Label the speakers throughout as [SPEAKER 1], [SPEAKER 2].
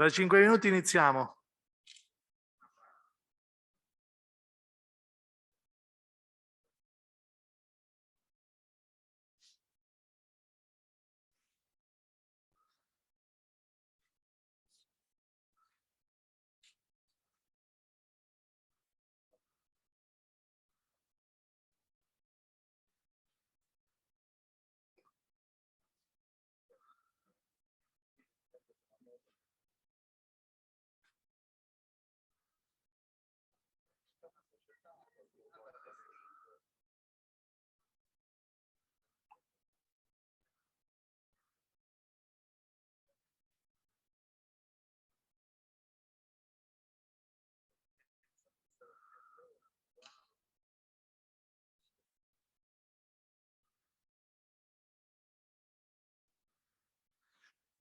[SPEAKER 1] Tra 5 minuti iniziamo.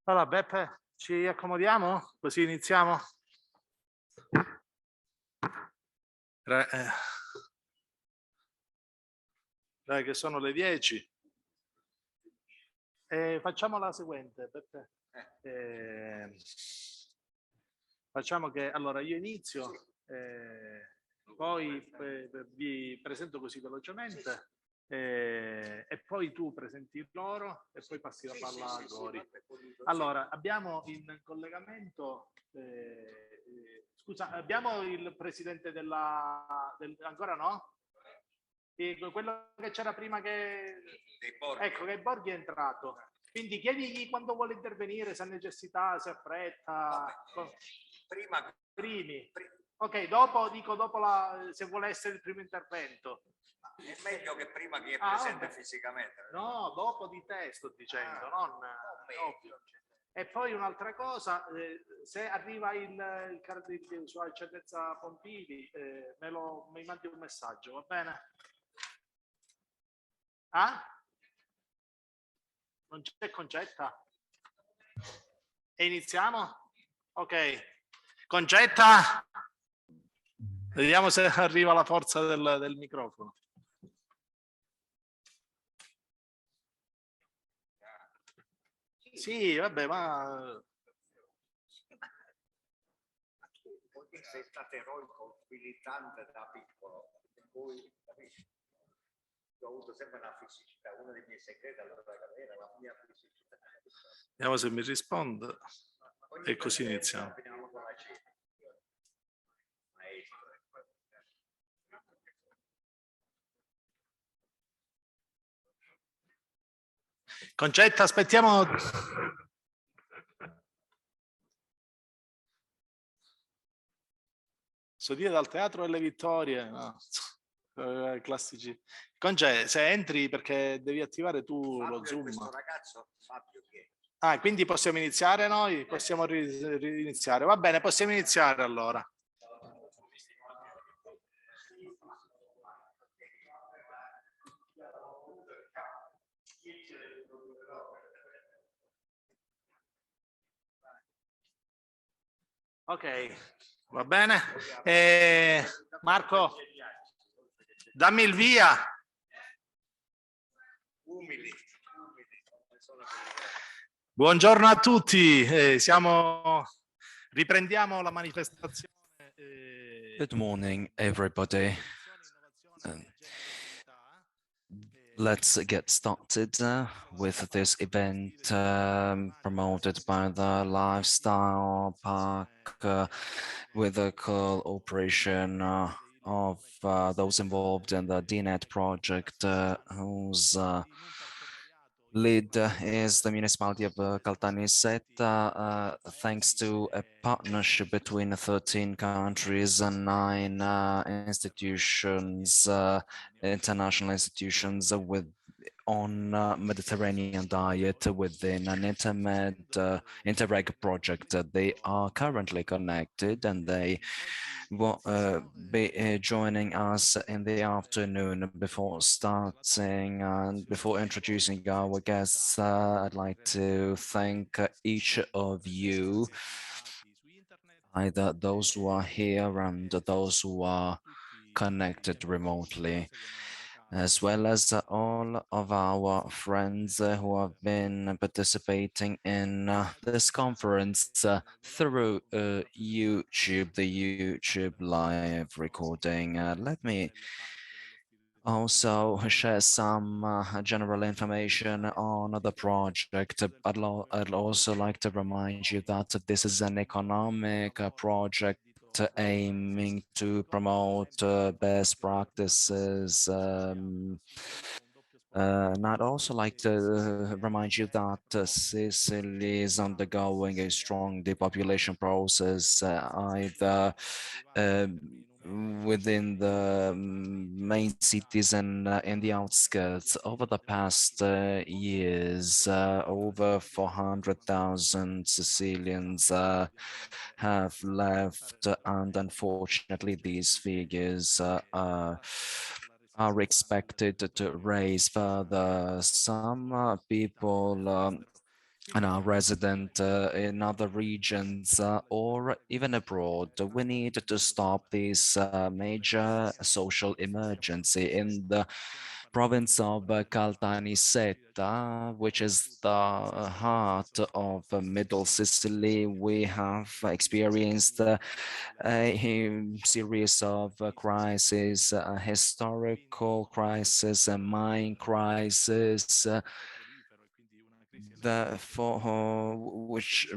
[SPEAKER 1] Allora, Beppe, ci accomodiamo? Così iniziamo? Dai, che sono le 10. Facciamo la seguente, Beppe. Facciamo che, allora, io inizio, poi vi presento così velocemente, e poi tu presenti loro e poi passi la palla a Gori. Allora, abbiamo in collegamento, scusa, abbiamo il presidente ancora no? Quello che c'era prima che... Ecco, che Borghi è entrato. Quindi chiedigli quando vuole intervenire, se ha necessità, se ha fretta. Primi. Ok, dopo se vuole essere il primo intervento.
[SPEAKER 2] È meglio che prima chi è presente fisicamente.
[SPEAKER 1] No, dopo di te sto dicendo, non ovvio. E poi un'altra cosa, se arriva il cardinale sua eccellenza Pompili, mi mandi un messaggio, va bene? Ah? Non c'è Concetta? E iniziamo? Ok. Concetta? Vediamo se arriva la forza del microfono. Sì, vabbè, ma...
[SPEAKER 2] Sei stato eroico, militante da piccolo, per cui capisci? Io ho avuto sempre una fisicità, uno dei miei segreti allora era la mia fisicità.
[SPEAKER 1] Vediamo se mi risponde e così iniziamo. Concetta, aspettiamo. So dire dal teatro delle vittorie, no. Classici. Conce, se entri perché devi attivare tu lo Zoom.
[SPEAKER 2] Questo ragazzo Fabio che...
[SPEAKER 1] Ah, quindi possiamo iniziare noi? Possiamo riniziare. Va bene, possiamo iniziare allora. Ok, va bene. Marco, dammi il via. Buongiorno a tutti, riprendiamo la manifestazione.
[SPEAKER 3] Good morning, everybody. Let's get started with this event promoted by the Lifestyle Park with the cooperation of those involved in the DNet project, whose lead is the municipality of Caltanissetta, thanks to a partnership between 13 countries and 9 institutions, international institutions on Mediterranean diet within an Interreg project. They are currently connected and they will be joining us in the afternoon. Before starting and before introducing our guests, I'd like to thank each of you, either those who are here and those who are connected remotely. as well as all of our friends who have been participating in this conference through YouTube, the YouTube live recording. Let me also share some general information on the project. I'd also like to remind you that this is an economic project aiming to promote best practices. And I'd also like to remind you that Sicily is undergoing a strong depopulation process, either um, within the main cities and in the outskirts. Over the past years, over 400,000 Sicilians have left, and unfortunately, these figures are expected to raise further. Some people and are resident in other regions or even abroad. We need to stop this major social emergency in the province of Caltanissetta, which is the heart of Middle Sicily. We have experienced a series of crises, a historical crisis, a mine crisis, which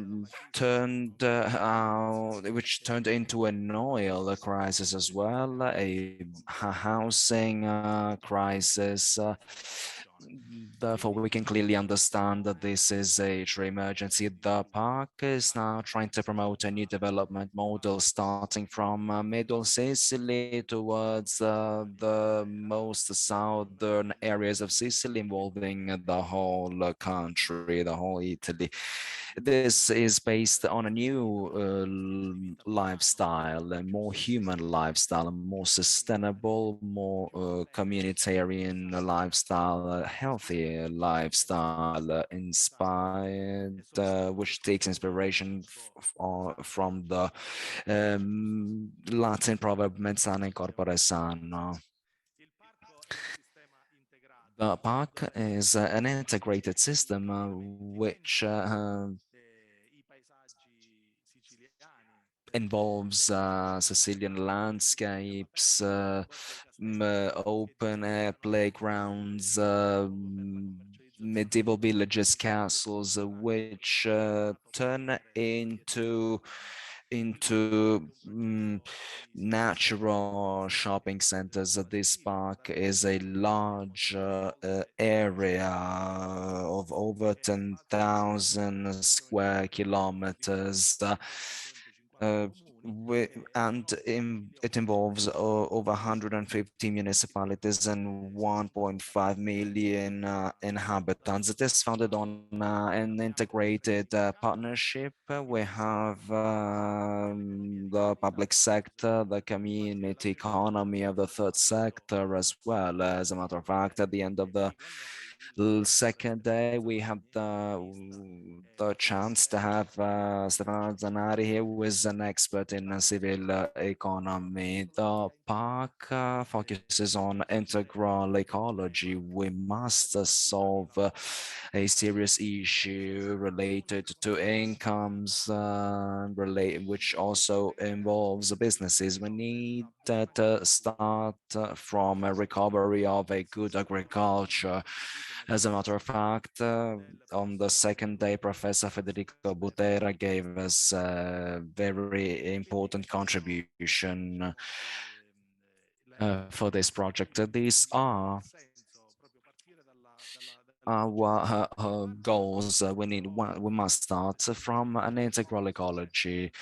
[SPEAKER 3] turned into an oil crisis as well, a housing crisis. Therefore, we can clearly understand that this is a true emergency. The park is now trying to promote a new development model starting from Middle Sicily towards the most southern areas of Sicily, involving the whole country, the whole Italy. This is based on a new lifestyle, a more human lifestyle, a more sustainable, more communitarian lifestyle, a healthy lifestyle, inspired, which takes inspiration from the Latin proverb "mens sana in corpore sano." The park is an integrated system which involves Sicilian landscapes, open air playgrounds, medieval villages, castles, which turn into natural shopping centers. This park is a large area of over 10,000 square kilometers. Uh, it involves over 150 municipalities and 1.5 million inhabitants. It is founded on an integrated partnership. We have the public sector, the community economy of the third sector as well. As a matter of fact, at the end of the second day, we have the chance to have Stefano Zanari here, who is an expert in civil economy. The park focuses on integral ecology. We must solve a serious issue related to incomes, which also involves businesses. We need to start from a recovery of a good agriculture. As a matter of fact, on the second day, Professor Federico Butera gave us a very important contribution for this project. These are our goals. We must start from an integral ecology.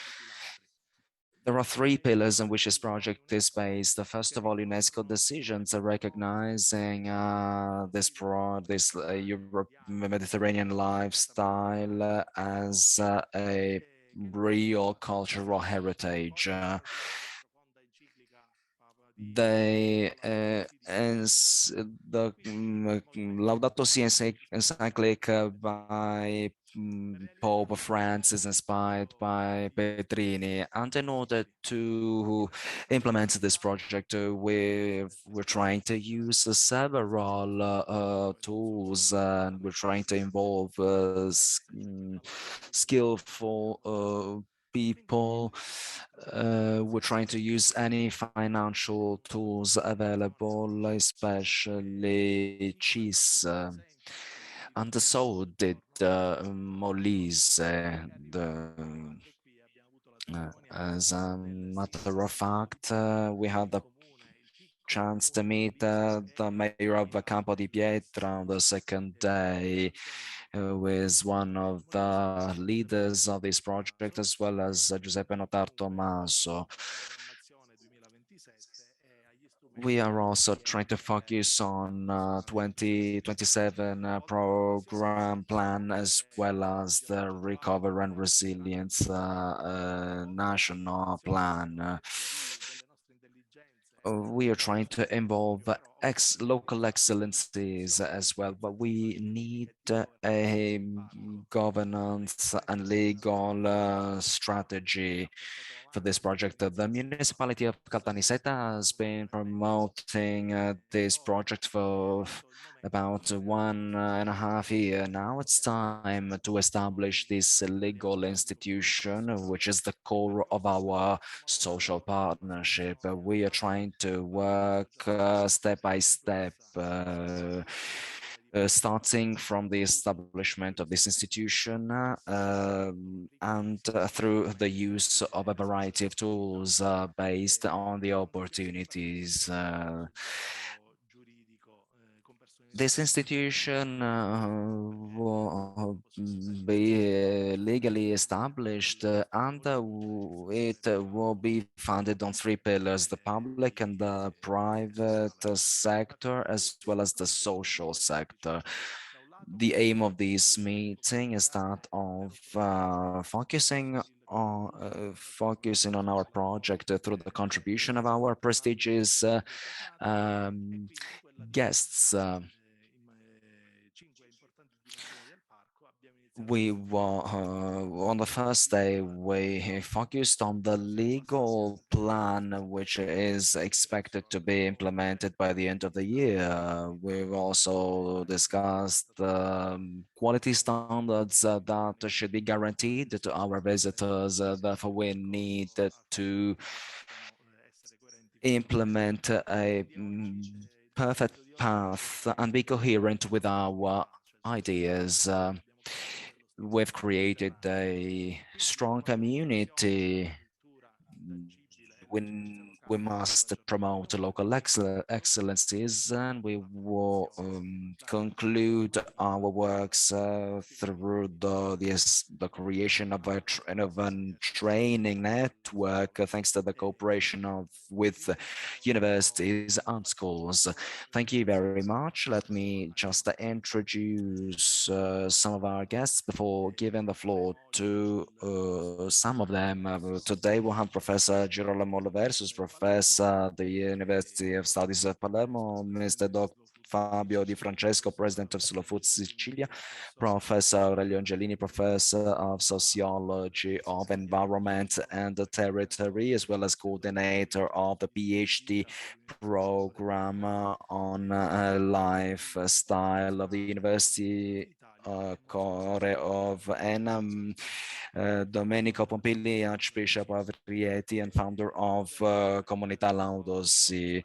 [SPEAKER 3] There are three pillars on which this project is based. First of all, UNESCO decisions are recognizing this Europe Mediterranean lifestyle as a real cultural heritage. they the Laudato Si encyclic by Pope Francis, inspired by Petrini. And in order to implement this project, we're trying to use several tools, and we're trying to involve skillful people. We're trying to use any financial tools available, especially cheese. And so did Molise. As a matter of fact, we had the chance to meet the mayor of Campo di Pietra on the second day, who is one of the leaders of this project, as well as Giuseppe Notar Tommaso. We are also trying to focus on 2027 program plan, as well as the recovery and resilience national plan. We are trying to involve local excellencies as well, but we need a governance and legal strategy for this project. The municipality of Caltanissetta has been promoting this project for about 1.5 years now. It's time to establish this legal institution, which is the core of our social partnership. We are trying to work step by step, starting from the establishment of this institution and through the use of a variety of tools based on the opportunities. This institution will be legally established and it will be funded on three pillars: the public and the private sector, as well as the social sector. The aim of this meeting is that of focusing on our project through the contribution of our prestigious um, guests. We were on the first day, we focused on the legal plan, which is expected to be implemented by the end of the year. We've also discussed quality standards that should be guaranteed to our visitors. Therefore, we need to implement a perfect path and be coherent with our ideas. We've created a strong community. We must promote local excellencies, and we will conclude our works through the creation of a training network, thanks to the cooperation with universities and schools. Thank you very much. Let me just introduce some of our guests before giving the floor to some of them. Today we have Professor Girolamo Versus, Professor at the University of Studies of Palermo, Mr. Dr. Fabio Di Francesco, President of Slow Food Sicilia, Professor Aurelio Angelini, Professor of Sociology of Environment and Territory, as well as coordinator of the PhD program on lifestyle of the University Core of Enam. Domenico Pompili, Archbishop of Rieti and founder of Comunità Laudosi.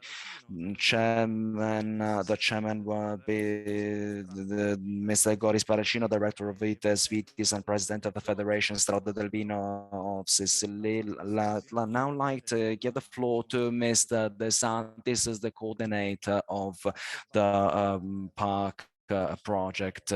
[SPEAKER 3] The chairman will be Mr. Goris Paracino, director of Vitis and president of the Federation Strada del Vino of Sicily. Now like to give the floor to Mr. De Santis, as the coordinator of the park project.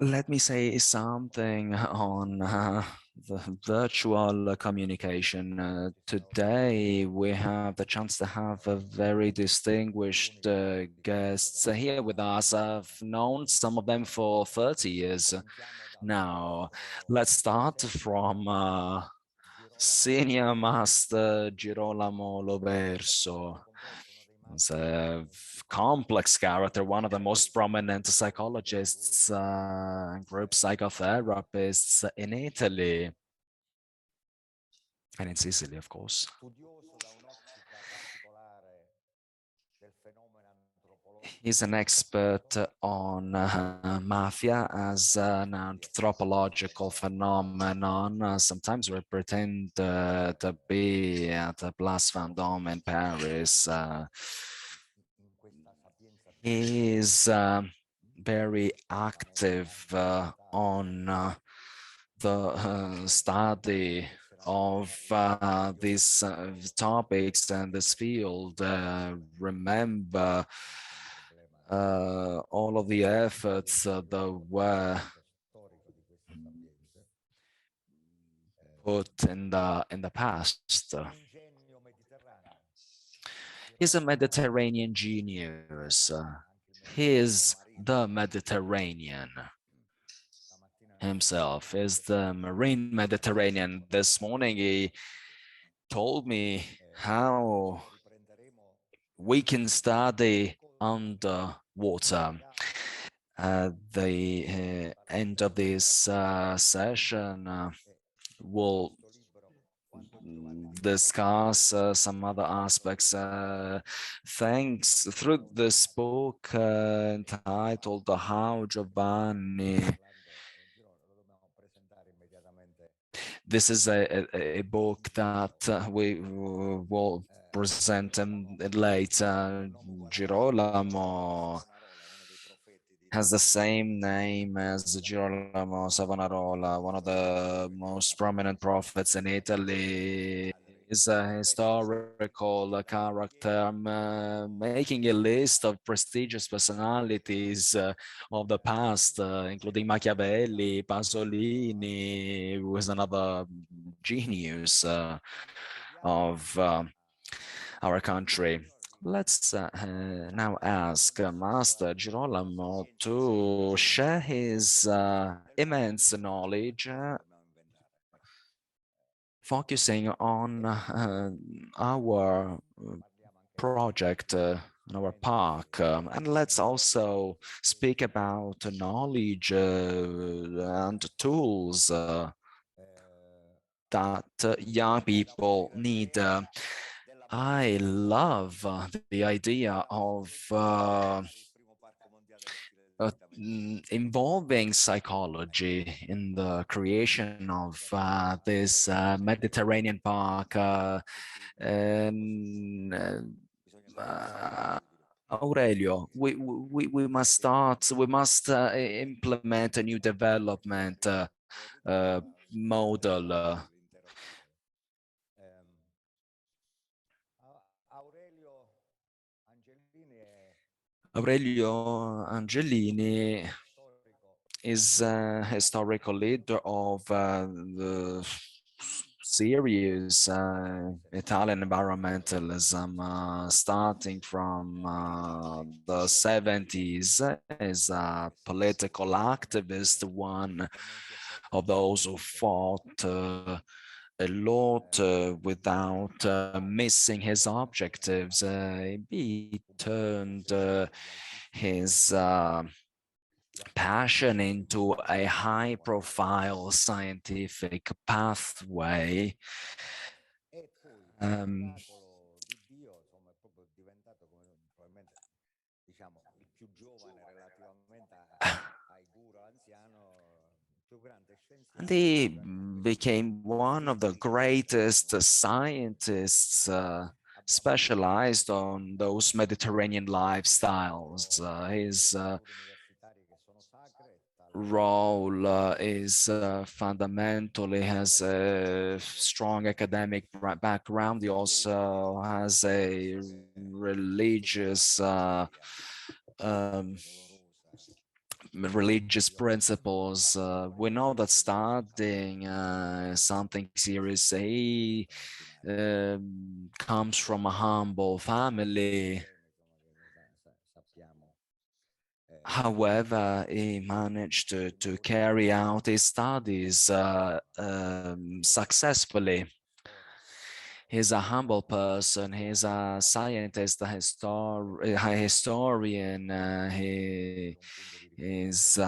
[SPEAKER 3] Let me say something on the virtual communication. Today, we have the chance to have a very distinguished guests here with us. I've known some of them for 30 years now. Let's start from Senior Master Girolamo Loverso. He's a complex character, one of the most prominent psychologists and group psychotherapists in Italy and in Sicily, of course. He's an expert on mafia as an anthropological phenomenon. Sometimes we pretend to be at the Place Vendôme in Paris. He is very active on the study of these topics and this field. Remember all of the efforts that were put in the past. He's a Mediterranean genius. He is the Mediterranean himself, is the marine Mediterranean. This morning he told me how we can study underwater. At the end of this session, we'll discuss some other aspects. Thanks through this book entitled How Giovanni. This is a book that we will present later. Girolamo has the same name as Girolamo Savonarola, one of the most prominent prophets in Italy. Is a historical character, making a list of prestigious personalities of the past, including Machiavelli, Pasolini, who is another genius of our country. Let's now ask Master Girolamo to share his immense knowledge, focusing on our project in our park. And let's also speak about knowledge and tools that young people need. I love the idea of involving psychology in the creation of this Mediterranean park. Aurelio, we must implement a new development model. Aurelio Angelini is a historical leader of the serious Italian environmentalism, starting from the 70s, is a political activist, one of those who fought a lot without missing his objectives. He turned his passion into a high-profile scientific pathway. And he became one of the greatest scientists specialized on those Mediterranean lifestyles. His role is fundamental. He has a strong academic background. He also has a religious religious principles. We know that starting something Series A comes from a humble family. However, he managed to carry out his studies successfully. He's a humble person. He's a scientist, a historian. He is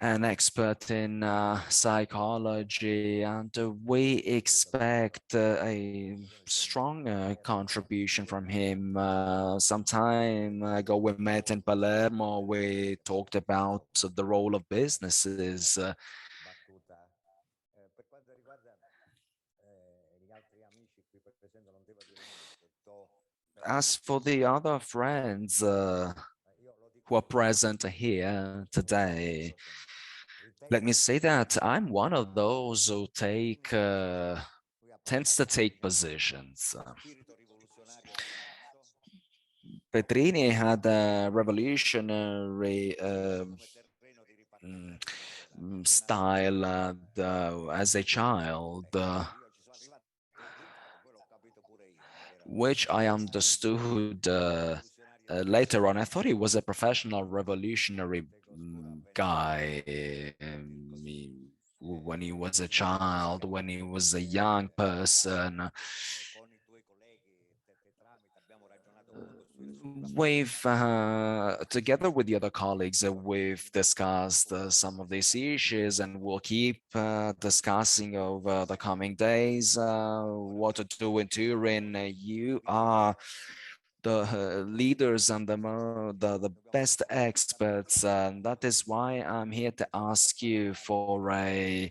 [SPEAKER 3] an expert in psychology, and we expect a strong contribution from him. Some time ago, we met in Palermo. We talked about the role of businesses. As for the other friends who are present here today, let me say that I'm one of those who tends to take positions. Petrini had a revolutionary style as a child, which I understood later on. I thought he was a professional revolutionary guy when he was a child, when he was a young person. We've, together with the other colleagues, we've discussed some of these issues, and we'll keep discussing over the coming days what to do in Turin. You are the leaders and the best experts, and that is why I'm here to ask you for a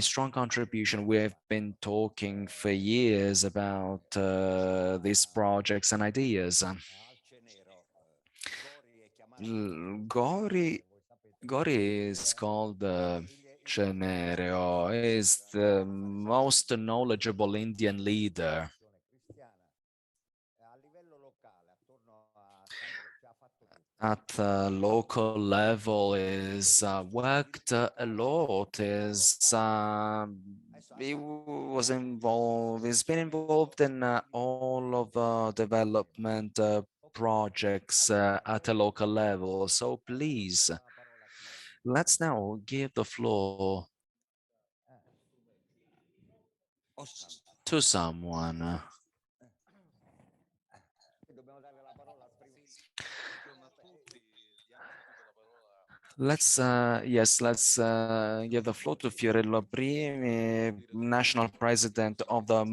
[SPEAKER 3] strong contribution. We have been talking for years about these projects and ideas. Gori Gori is called Cenero, is the most knowledgeable Indian leader. At the local level is worked a lot, he's been involved in all of the development projects at a local level. So please, let's now give the floor to someone. Let's give the floor to Fiorello Primi, national president of the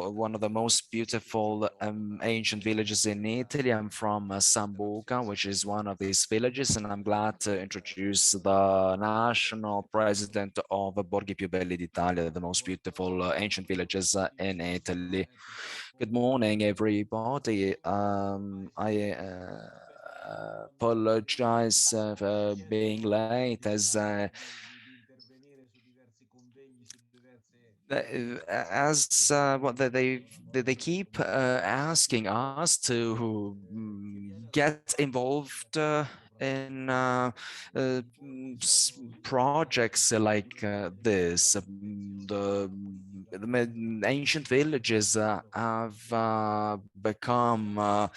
[SPEAKER 3] one of the most beautiful ancient villages in Italy. I'm from Sambuca, which is one of these villages, and I'm glad to introduce the national president of Borghi Più Belli d'Italia, the most beautiful ancient villages in Italy. Good morning, everybody. I apologize for being late as what they keep asking us to get involved in projects like this. The ancient villages have become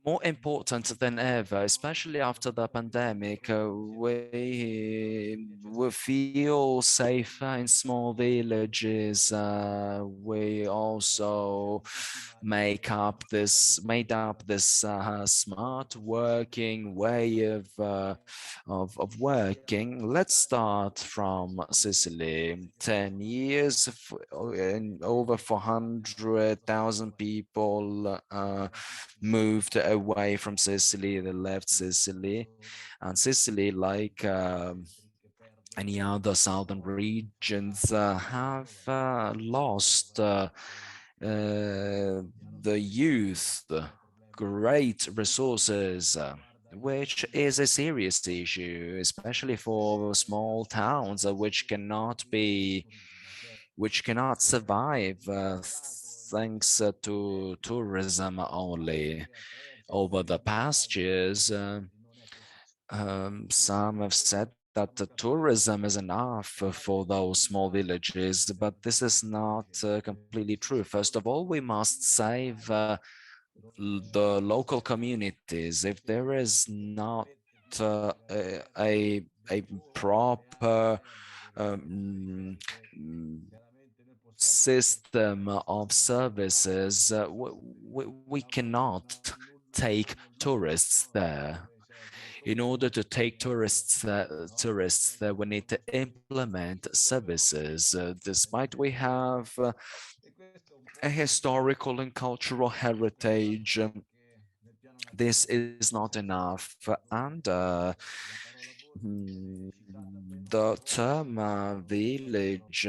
[SPEAKER 3] more important than ever, especially after the pandemic. We feel safer in small villages. We also made up this smart working way of working. Let's start from Sicily. 10 years and over 400,000 people moved away from Sicily. They left Sicily, and Sicily, like any other southern regions, have lost the youth, great resources, which is a serious issue, especially for small towns which cannot survive thanks to tourism only. Over the past years, some have said that the tourism is enough for those small villages, but this is not completely true. First of all, we must save the local communities. If there is not a proper um, system of services, we cannot take tourists there. In order to take tourists there, we need to implement services. Despite we have a historical and cultural heritage, this is not enough. And the term village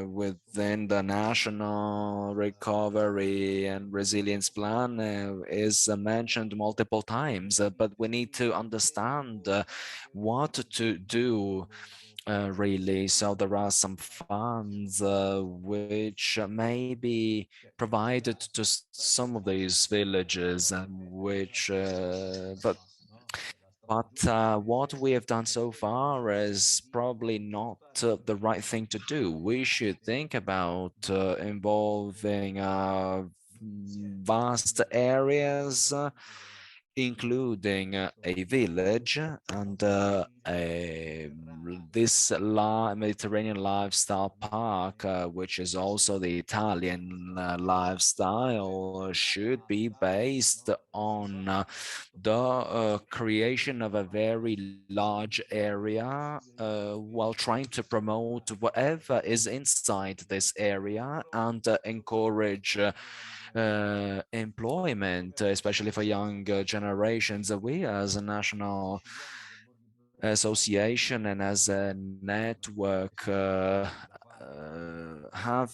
[SPEAKER 3] within the National Recovery and Resilience Plan is mentioned multiple times, but we need to understand what to do really. So there are some funds which may be provided to some of these villages, and which, but what we have done so far is probably not the right thing to do. We should think about involving vast areas, including a village and this Mediterranean lifestyle park, which is also the Italian lifestyle, should be based on the creation of a very large area while trying to promote whatever is inside this area and encourage employment, especially for young generations. We as a national association and as a network have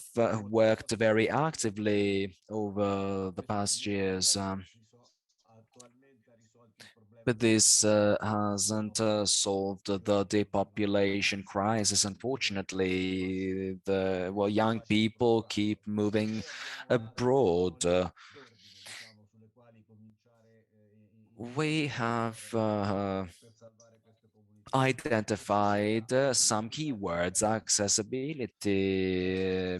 [SPEAKER 3] worked very actively over the past years. But this hasn't solved the depopulation crisis. Unfortunately, the young people keep moving abroad. We have identified some keywords: accessibility,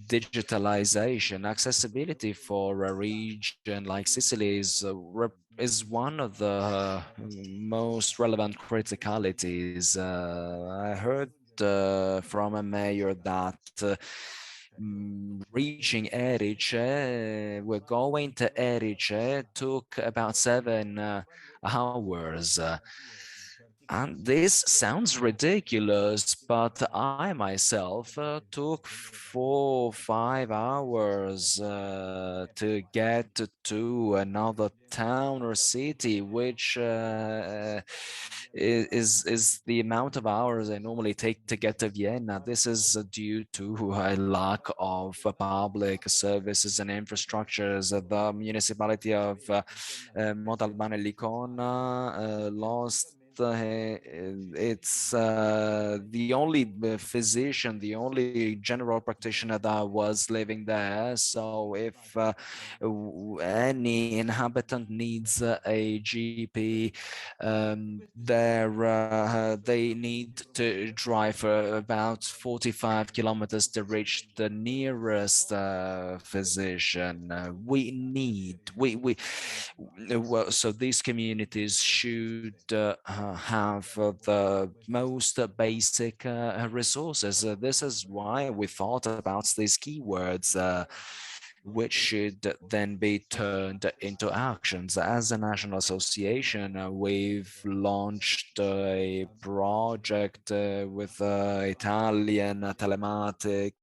[SPEAKER 3] digitalization. Accessibility for a region like Sicily is one of the most relevant criticalities. I heard from a mayor that reaching Erice, we're going to Erice, took about 7 hours. And this sounds ridiculous, but I myself took 4 or 5 hours to get to another town or city, which is the amount of hours I normally take to get to Vienna. This is due to a lack of public services and infrastructures. The municipality of Montalbano e Licona lost it's the only physician, the only general practitioner that was living there. So if any inhabitant needs a GP, they need to drive for about 45 kilometers to reach the nearest physician. Well, so these communities should have the most basic resources. This is why we thought about these keywords, which should then be turned into actions. As a national association, we've launched a project with Italian telematic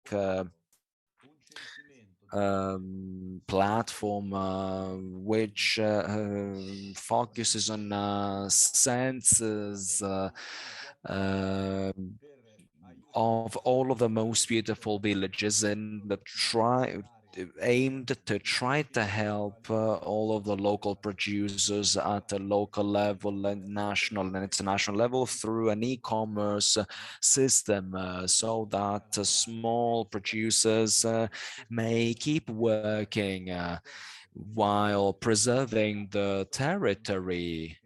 [SPEAKER 3] platform which focuses on senses of all of the most beautiful villages in the aimed to try to help all of the local producers at a local level and national and international level through an e-commerce system so that small producers may keep working while preserving the territory.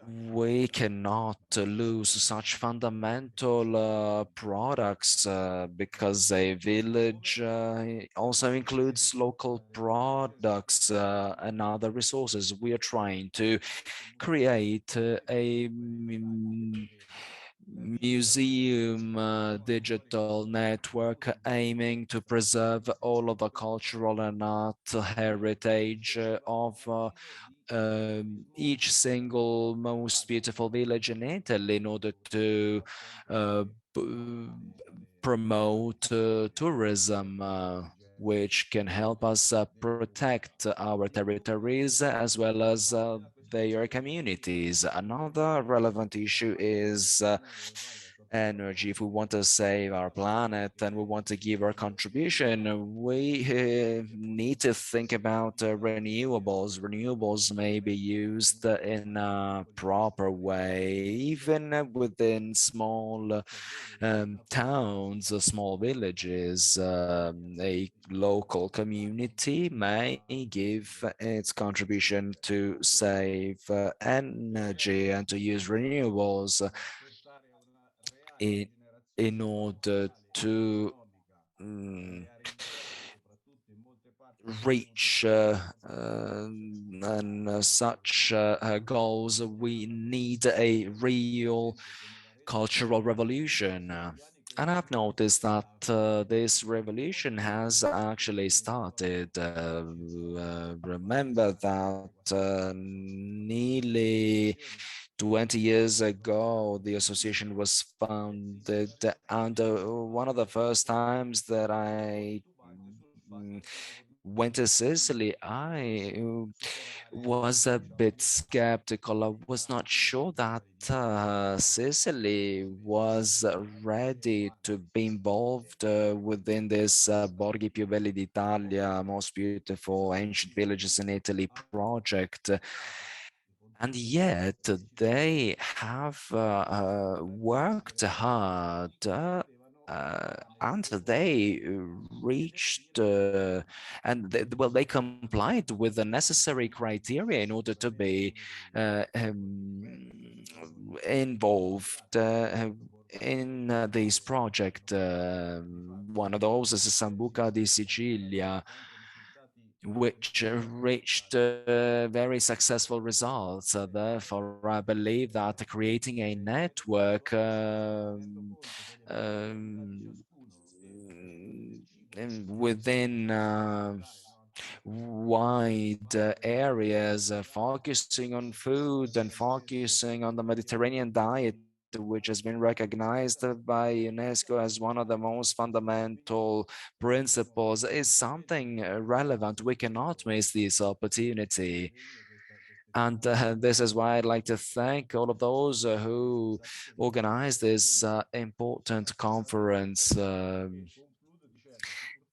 [SPEAKER 3] We cannot lose such fundamental products because a village also includes local products and other resources. We are trying to create a museum digital network aiming to preserve all of the cultural and art heritage of each single most beautiful village in Italy in order to uh, promote tourism, which can help us protect our territories as well as their communities. Another relevant issue is energy. If we want to save our planet and we want to give our contribution, we need to think about renewables. Renewables may be used in a proper way, even within small towns or small villages. A local community may give its contribution to save energy and to use renewables in, in order to reach and such goals. We need a real cultural revolution. And I've noticed that this revolution has actually started. Remember that nearly 20 years ago, the association was founded, and one of the first times that I went to Sicily, I was a bit skeptical. I was not sure that Sicily was ready to be involved within this Borghi più belli d'Italia, most beautiful ancient villages in Italy project. And yet they have worked hard and they reached well, they complied with the necessary criteria in order to be involved in this project. One of those is Sambuca di Sicilia, which reached very successful results. Therefore, I believe that creating a network within wide areas, focusing on food and focusing on the Mediterranean diet, which has been recognized by UNESCO as one of the most fundamental principles, is something relevant. We cannot miss this opportunity. And this is why I'd like to thank all of those who organized this important conference.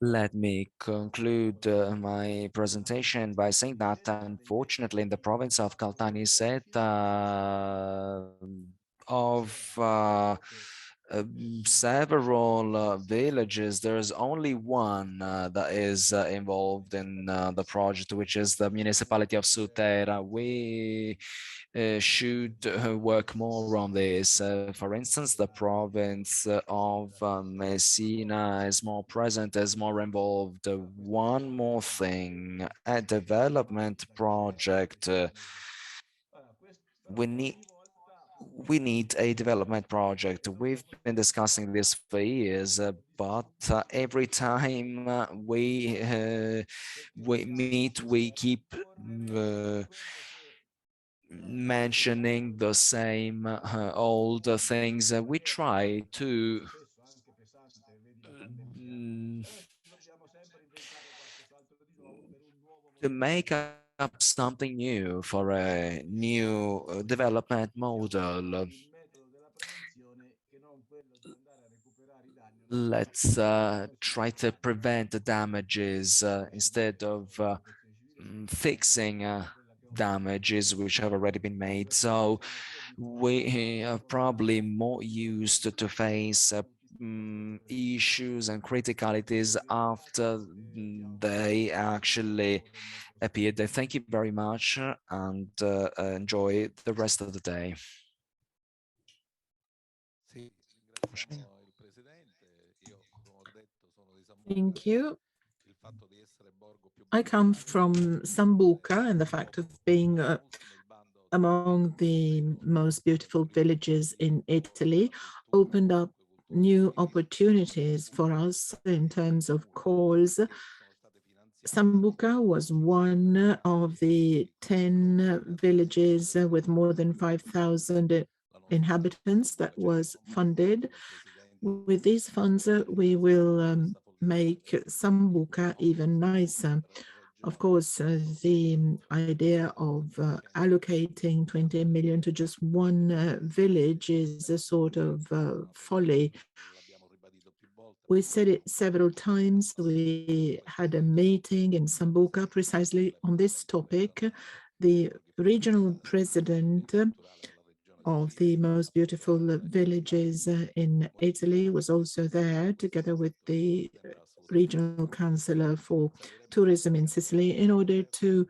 [SPEAKER 3] Let me conclude my presentation by saying that unfortunately in the province of Caltanissetta, of several villages, there's only one that is involved in the project, which is the municipality of Sutera. We should work more on this. For instance, the province of Messina is more present, is more involved. One more thing, a development project. We need we need a development project. We've been discussing this for years, but every time we meet, we keep mentioning the same old things. We try to make up something new for a new development model. let's try to prevent the damages instead of fixing damages which have already been made. So we are probably more used to face issues and criticalities after they actually appeared. Thank you very much and enjoy the rest of the day.
[SPEAKER 4] Thank you. I come from Sambuca, and the fact of being among the most beautiful villages in Italy opened up new opportunities for us in terms of calls. Sambuca was one of the 10 villages with more than 5,000 inhabitants that was funded. With these funds, we will make Sambuca even nicer. Of course, the idea of allocating 20 million to just one village is a sort of folly. We said it several times. We had a meeting in Sambuca precisely on this topic. The regional president of the most beautiful villages in Italy was also there, together with the regional councillor for tourism in Sicily, in order to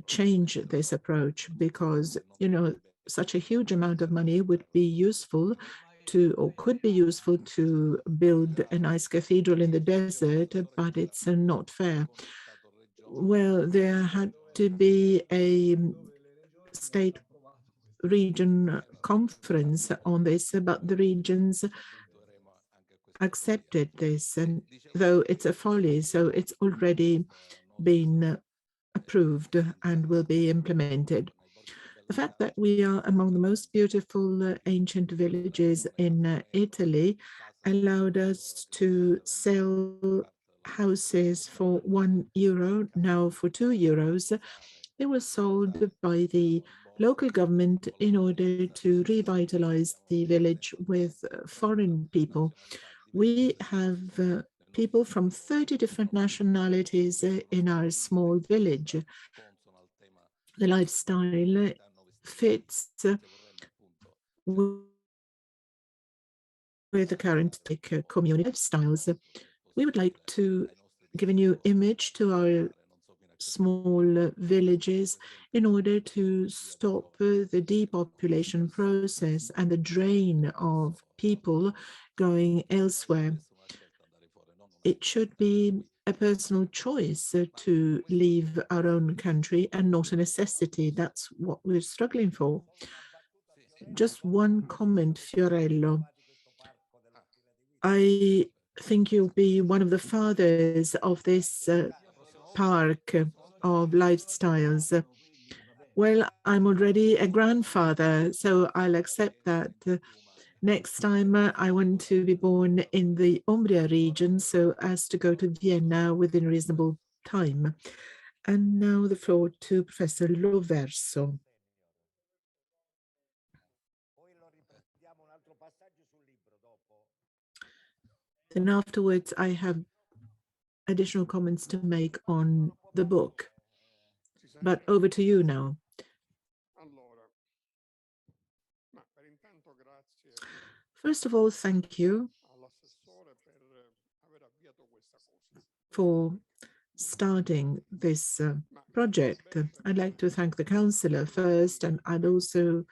[SPEAKER 4] change this approach, because, you know, such a huge amount of money would be useful to, or could be useful to build a nice cathedral in the desert, but it's not fair. Well, there had to be a state region conference on this, but the regions accepted this, and though it's a folly, so it's already been approved and will be implemented. The fact that we are among the most beautiful ancient villages in Italy allowed us to sell houses for €1, now for €2. They were sold by the local government in order to revitalize the village with foreign people. We have people from 30 different nationalities in our small village. The lifestyle fits with the current community lifestyles. We would like to give a new image to our small villages in order to stop the depopulation process and the drain of people going elsewhere. It should be a personal choice to leave our own country and not a necessity. That's what we're struggling for. Just one comment, Fiorello. I think you'll be one of the fathers of this park of lifestyles. Well, I'm already a grandfather, so I'll accept that. Next time, I want to be born in the Umbria region so as to go to Vienna within a reasonable time. And now the floor to Professor Loverso. Then afterwards, I have additional comments to make on the book. But over to you now. First of all, thank you for starting this project. I'd like to thank the councillor first, and I'd also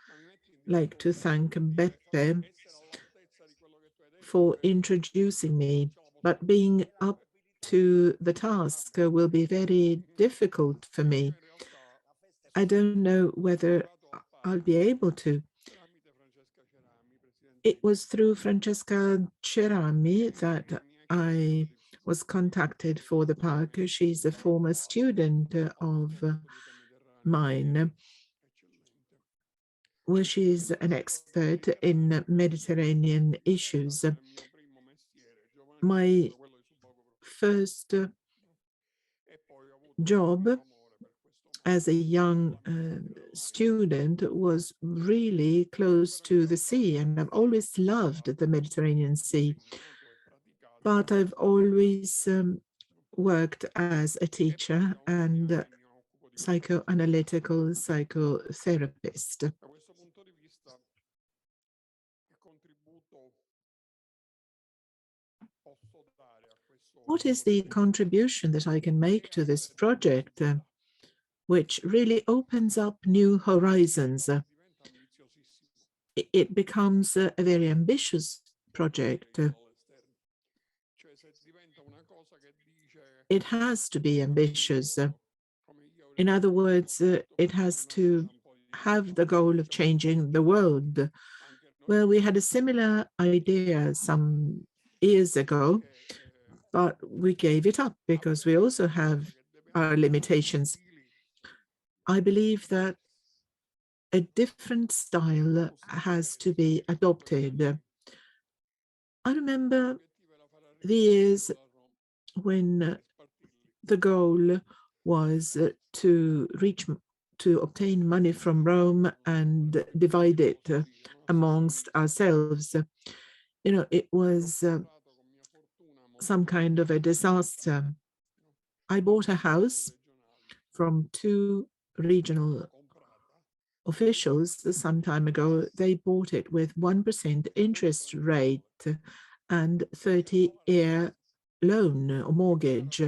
[SPEAKER 4] like to thank Beppe for introducing me. But being up to the task will be very difficult for me. I don't know whether I'll be able to. It was through Francesca Cerami that I was contacted for the park. She's a former student of mine, where she's an expert in Mediterranean issues. My first job as a young student was really close to the sea, and I've always loved the Mediterranean Sea. but I've always worked as a teacher and psychoanalytical psychotherapist. What is the contribution that I can make to this project, which really opens up new horizons? It becomes a very ambitious project. It has to be ambitious. In other words, it has to have the goal of changing the world. Well, we had a similar idea some years ago, but we gave it up because we also have our limitations. I believe that a different style has to be adopted. I remember the years when the goal was to obtain money from Rome and divide it amongst ourselves. You know, it was some kind of a disaster. I bought a house from two regional officials some time ago. They bought it with 1% interest rate and 30-year loan or mortgage.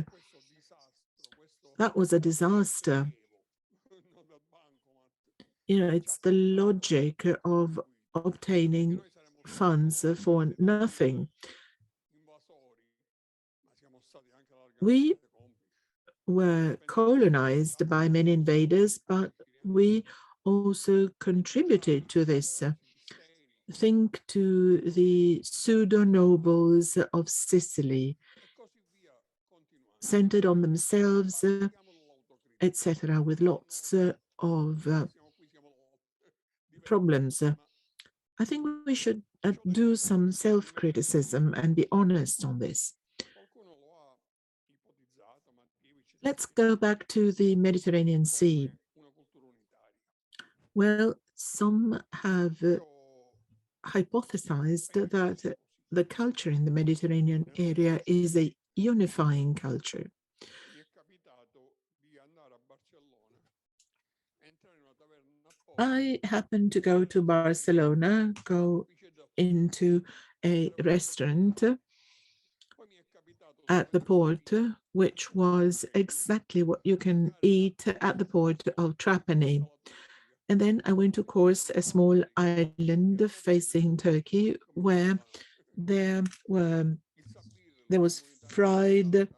[SPEAKER 4] That was a disaster. You know, it's the logic of obtaining funds for nothing. We were colonized by many invaders, but we also contributed to this. Think to the pseudo-nobles of Sicily, centered on themselves, etc., with lots of problems. I think we should do some self-criticism and be honest on this. Let's go back to the Mediterranean Sea. Well, some have hypothesized that the culture in the Mediterranean area is a unifying culture. I happened to go to Barcelona, go into a restaurant at the port, which was exactly what you can eat at the port of Trapani. And then I went to Kos, a small island facing Turkey, where there was fried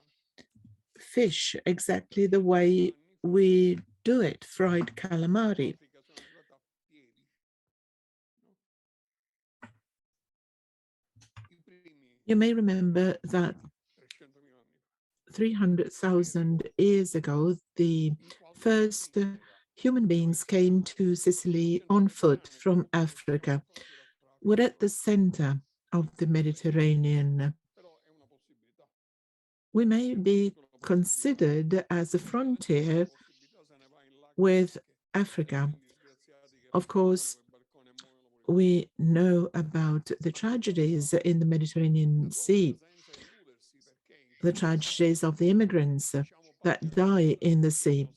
[SPEAKER 4] fish, exactly the way we do it, fried calamari. You may remember that 300,000 years ago, the first human beings came to Sicily on foot from Africa. We're at the center of the Mediterranean. We may be considered as a frontier with Africa. Of course, we know about the tragedies in the Mediterranean Sea, the tragedies of the immigrants that die in the sea.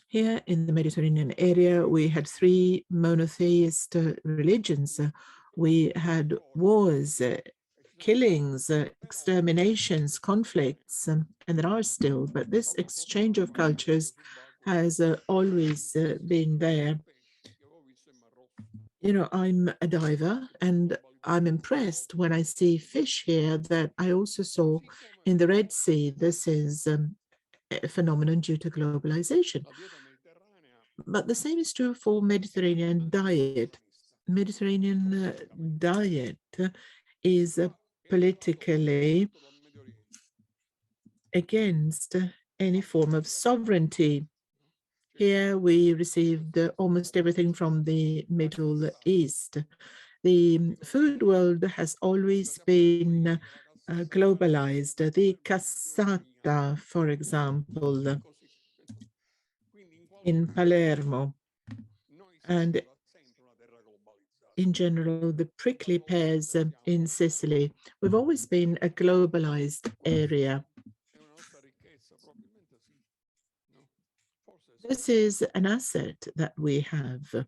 [SPEAKER 4] Here in the Mediterranean area, we had three monotheist religions. We had wars, killings, exterminations, conflicts, and there are still, but this exchange of cultures has always been there. You know, I'm a diver and I'm impressed when I see fish here that I also saw in the Red Sea. This is a phenomenon due to globalization. But the same is true for Mediterranean diet. Mediterranean diet is politically against any form of sovereignty. Here we received almost everything from the Middle East. The food world has always been globalized. The cassata, for example, in Palermo. And in general, the prickly pears in Sicily. We've always been a globalized area. This is an asset that we have,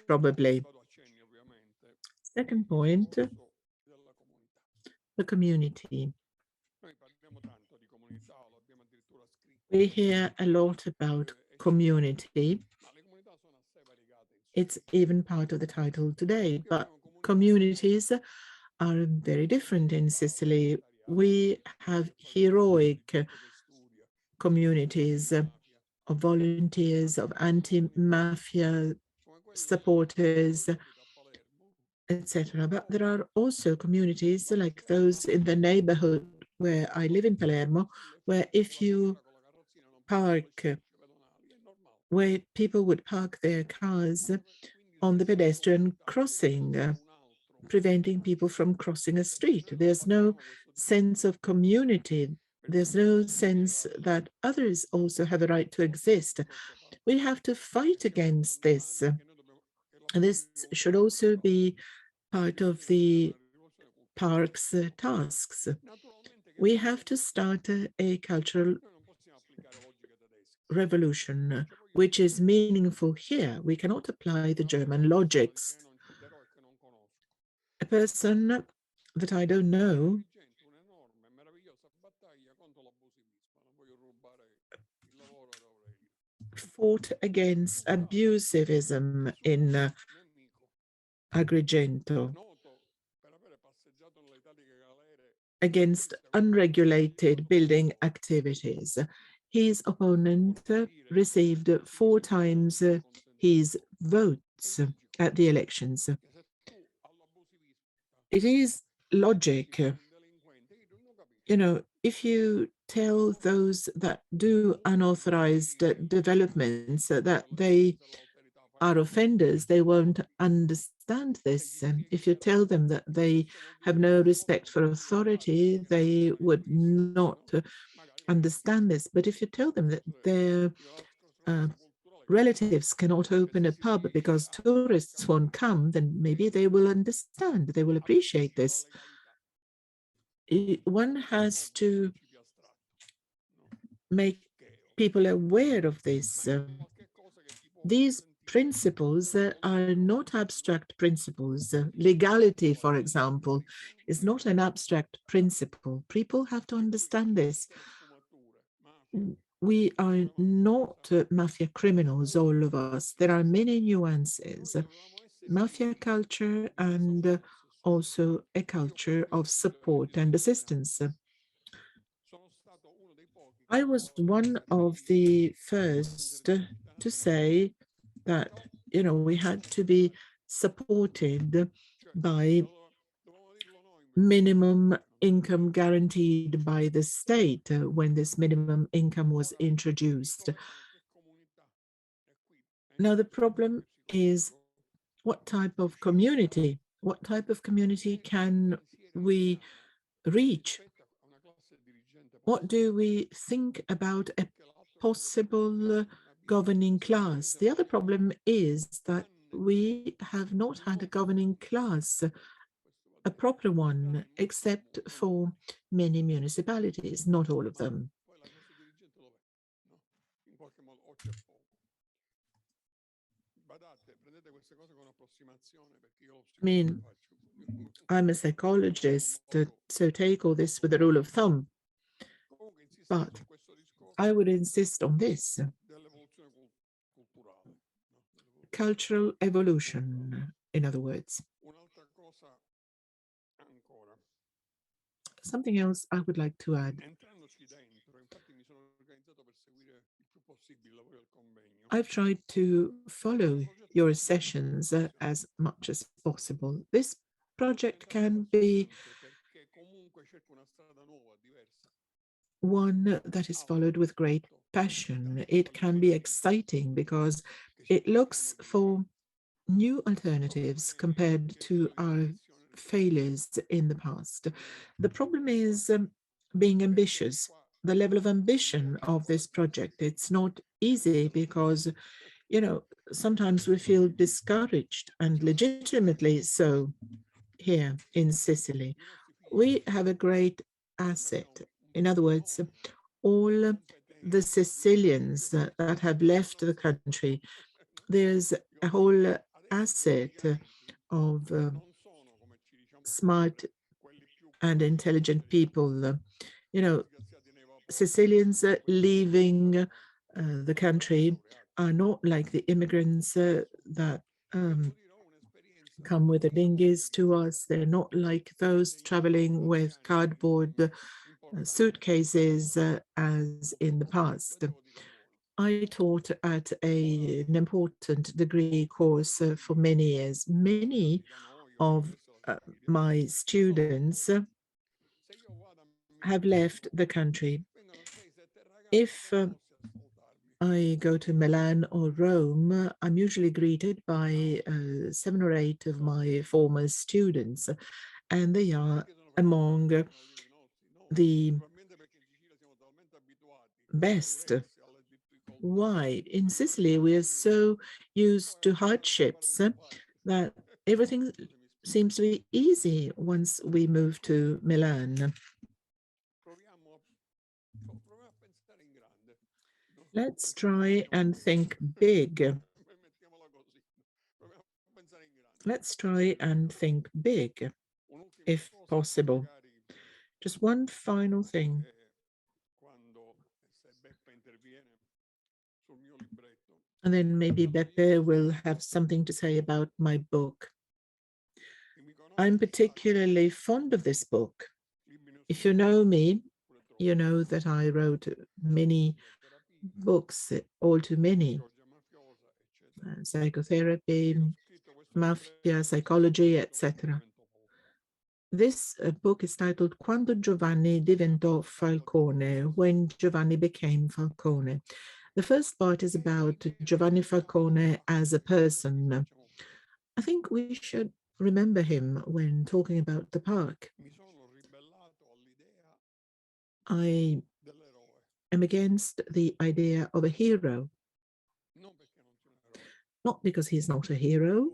[SPEAKER 4] probably. Second point, the community. We hear a lot about community. It's even part of the title today, but communities are very different in Sicily. We have heroic communities of volunteers, of anti-mafia supporters, etc. But there are also communities like those in the neighborhood where I live in Palermo, where if you park, where people would park their cars on the pedestrian crossing, preventing people from crossing a street. There's no sense of community. There's no sense that others also have a right to exist. We have to fight against this. And this should also be part of the park's tasks. We have to start a cultural revolution, which is meaningful here. We cannot apply the German logics. A person that I don't know fought against abusivism in Agrigento, against unregulated building activities. His opponent received 4 times his votes at the elections. It is logic. You know, if you tell those that do unauthorized developments that they are offenders, they won't understand this. If you tell them that they have no respect for authority, they would not understand this. But if you tell them that their relatives cannot open a pub because tourists won't come, then maybe they will understand, they will appreciate this. One has to make people aware of this. These principles are not abstract principles. Legality, for example, is not an abstract principle. People have to understand this. We are not mafia criminals, all of us. There are many nuances. Mafia culture and also a culture of support and assistance. I was one of the first to say that, you know, we had to be supported by minimum income guaranteed by the state when this minimum income was introduced. Now, the problem is what type of community? What type of community can we reach? What do we think about a possible governing class? The other problem is that we have not had a governing class, a proper one, except for many municipalities, not all of them. I mean, I'm a psychologist, so take all this with a rule of thumb. But I would insist on this. Cultural evolution, in other words. Something else I would like to add. I've tried to follow your sessions as much as possible. This project can be one that is followed with great passion. It can be exciting because it looks for new alternatives compared to our failures in the past. The problem is being ambitious. The level of ambition of this project, it's not easy because you know, sometimes we feel discouraged, and legitimately so, here in Sicily. We have a great asset. In other words, all the Sicilians that have left the country, there's a whole asset of smart and intelligent people. You know, Sicilians leaving the country are not like the immigrants that come with the dinghies to us. They're not like those traveling with cardboard suitcases as in the past. I taught at an important degree course for many years. Many of my students have left the country. If I go to Milan or Rome, I'm usually greeted by 7 or 8 of my former students, and they are among the best. Why? In Sicily, we are so used to hardships that everything seems to be easy once we move to Milan. Let's try and think big. Let's try and think big, if possible. Just one final thing. And then maybe Beppe will have something to say about my book. I'm particularly fond of this book. If you know me, you know that I wrote many books, all too many. Psychotherapy, mafia, psychology, etc. This book is titled Quando Giovanni diventò Falcone, when Giovanni became Falcone. The first part is about Giovanni Falcone as a person. I think we should remember him when talking about the park. I am against the idea of a hero. Not because he's not a hero,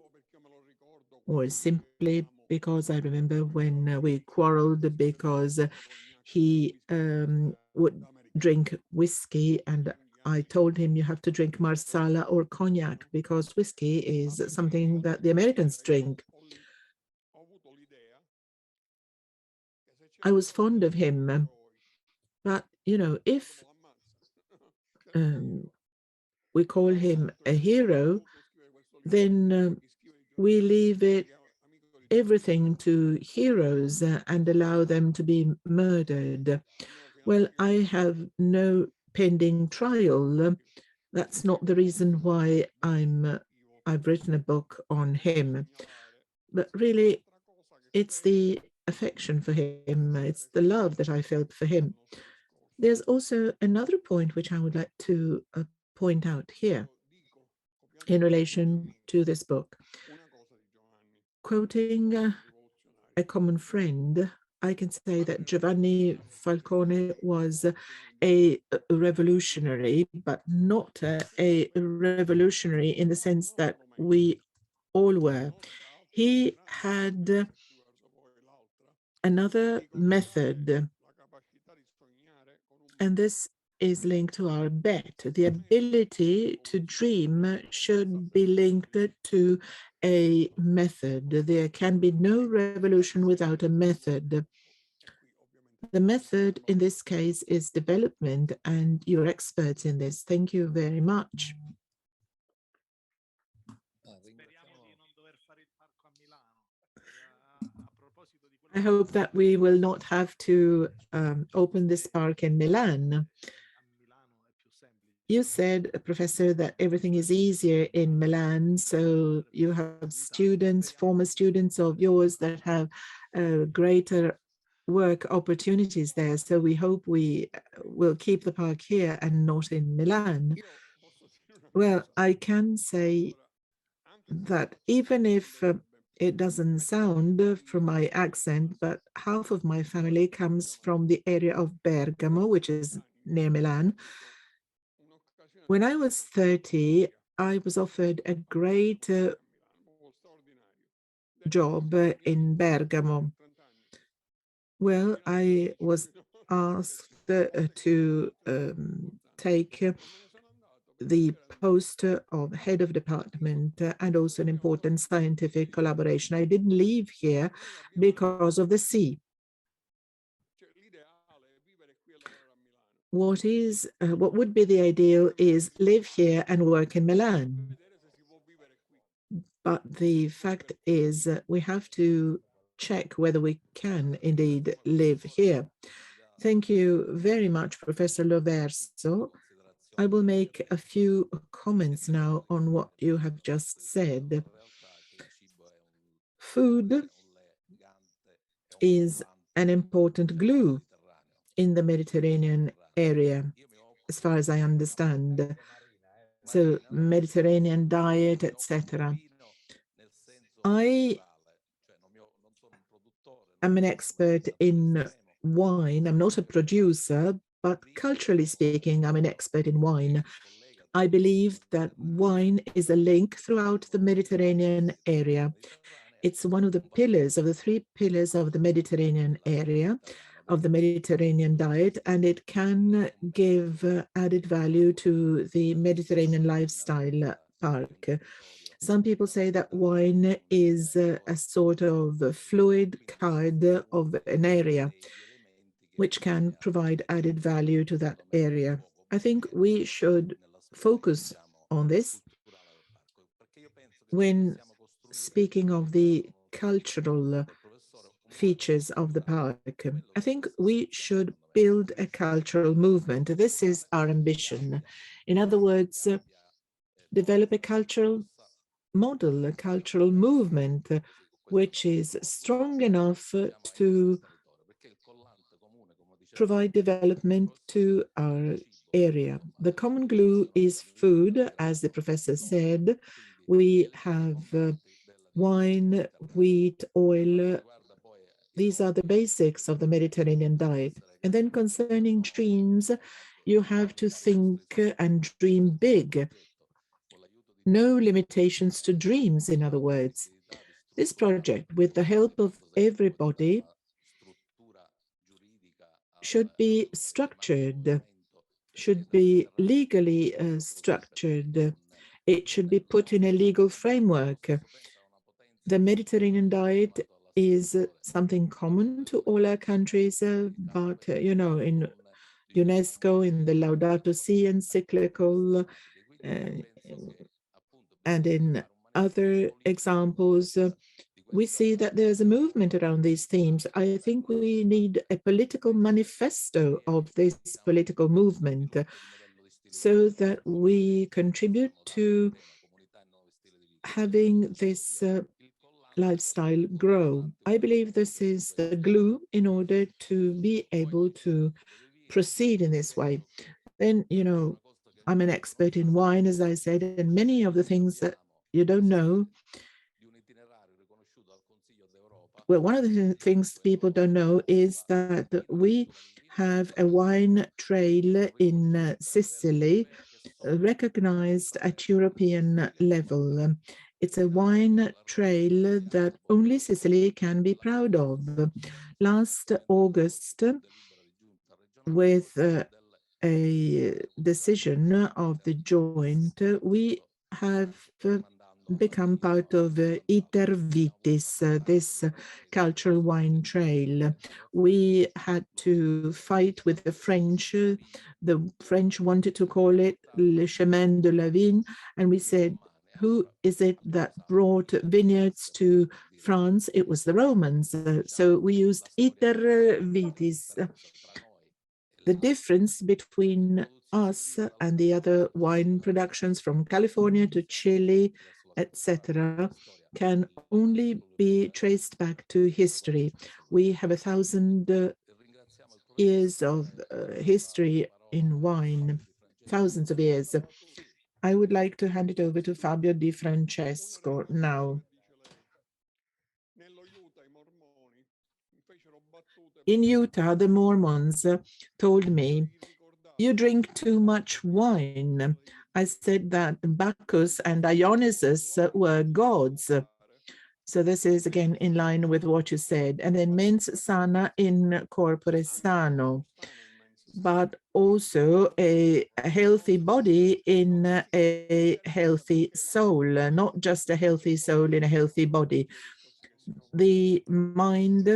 [SPEAKER 4] or simply because I remember when we quarreled because he would drink whiskey, and I told him you have to drink Marsala or cognac because whiskey is something that the Americans drink. I was fond of him, but you know, if we call him a hero, then we leave everything to heroes and allow them to be murdered. Well, I have no pending trial. That's not the reason why I've written a book on him. But really, it's the affection for him. It's the love that I felt for him. There's also another point which I would like to point out here in relation to this book. Quoting a common friend, I can say that Giovanni Falcone was a revolutionary, but not a revolutionary in the sense that we all were. He had another method, and this is linked to our bet. The ability to dream should be linked to a method. There can be no revolution without a method. The method in this case is development, and you're experts in this. Thank you very much. I hope that we will not have to open this park in Milan. You said, Professor, that everything is easier in Milan, so you have students, former students of yours that have greater work opportunities there. So we hope we will keep the park here and not in Milan. Well, I can say that even if it doesn't sound from my accent, but half of my family comes from the area of Bergamo, which is near Milan. When I was 30, I was offered a great job in Bergamo. Well, I was asked to take the post of head of department and also an important scientific collaboration. I didn't leave here because of the sea. What would be the ideal is live here and work in Milan. But the fact is we have to check whether we can indeed live here. Thank you very much, Professor Loverso. I will make a few comments now on what you have just said. Food is an important glue in the Mediterranean area, as far as I understand. So Mediterranean diet, etc. I am an expert in wine. I'm not a producer, but culturally speaking, I'm an expert in wine. I believe that wine is a link throughout the Mediterranean area. It's one of the pillars of the 3 pillars of the Mediterranean area, of the Mediterranean diet, and it can give added value to the Mediterranean lifestyle park. Some people say that wine is a sort of fluid card of an area, which can provide added value to that area. I think we should focus on this when speaking of the cultural features of the park. I think we should build a cultural movement. This is our ambition. In other words, develop a cultural model, a cultural movement, which is strong enough to provide development to our area. The common glue is food, as the professor said. We have wine, wheat, oil. These are the basics of the Mediterranean diet. And then concerning dreams, you have to think and dream big. No limitations to dreams, in other words. This project, with the help of everybody, should be structured, should be legally structured. It should be put in a legal framework. The Mediterranean diet is something common to all our countries, but, you know, in UNESCO, in the Laudato Si encyclical, and in other examples, we see that there's a movement around these themes. I think we need a political manifesto of this political movement so that we contribute to having this lifestyle grow. I believe this is the glue in order to be able to proceed in this way. Then, you know, I'm an expert in wine, as I said, and many of the things that you don't know. Well, one of the things people don't know is that we have a wine trail in Sicily, recognized at European level. It's a wine trail that only Sicily can be proud of. Last August, with a decision of the joint, we have become part of Iter Vitis, this cultural wine trail. We had to fight with the French. The French wanted to call it Le Chemin de la Vigne, and we said, who is it that brought vineyards to France? It was the Romans. So we used Iter Vitis. The difference between us and the other wine productions from California to Chile, etc., can only be traced back to history. We have 1,000 years of history in wine, thousands of years. I would like to hand it over to Fabio Di Francesco now. In Utah, the Mormons told me, "You drink too much wine." I said that Bacchus and Dionysus were gods. So this is again in line with what you said. And then mens sana in corpore sano, but also a healthy body in a healthy soul, not just a healthy soul in a healthy body. The mind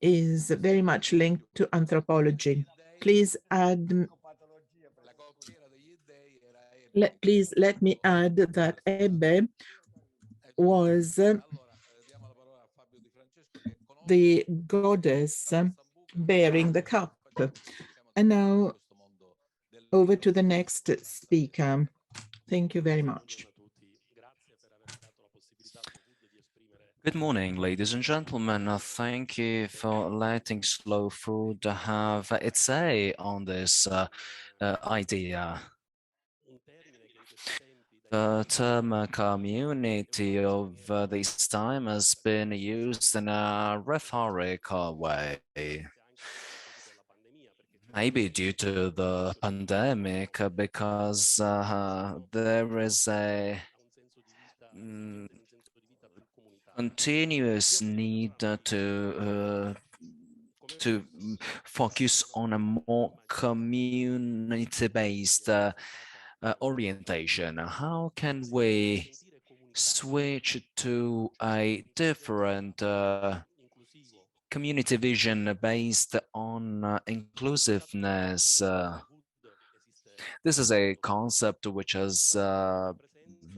[SPEAKER 4] is very much linked to anthropology. Please add, please let me add that Ebbe was the goddess bearing the cup. And now over to the next speaker. Thank you very much.
[SPEAKER 3] Good morning, ladies and gentlemen. Thank you for letting slow food have its say on this idea. The term community of this time has been used in a rhetorical way. Maybe due to the pandemic, because there is a continuous need to focus on a more community-based orientation. How can we switch to a different community vision based on inclusiveness? This is a concept which has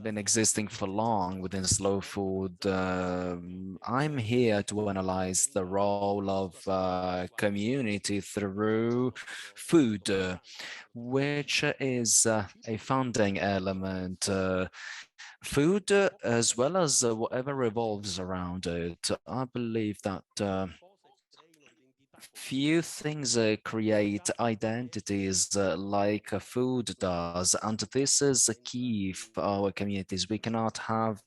[SPEAKER 3] been existing for long within slow food. I'm here to analyze the role of community through food, which is a founding element. Food, as well as whatever revolves around it. I believe that few things create identities like food does, and this is a key for our communities. We cannot have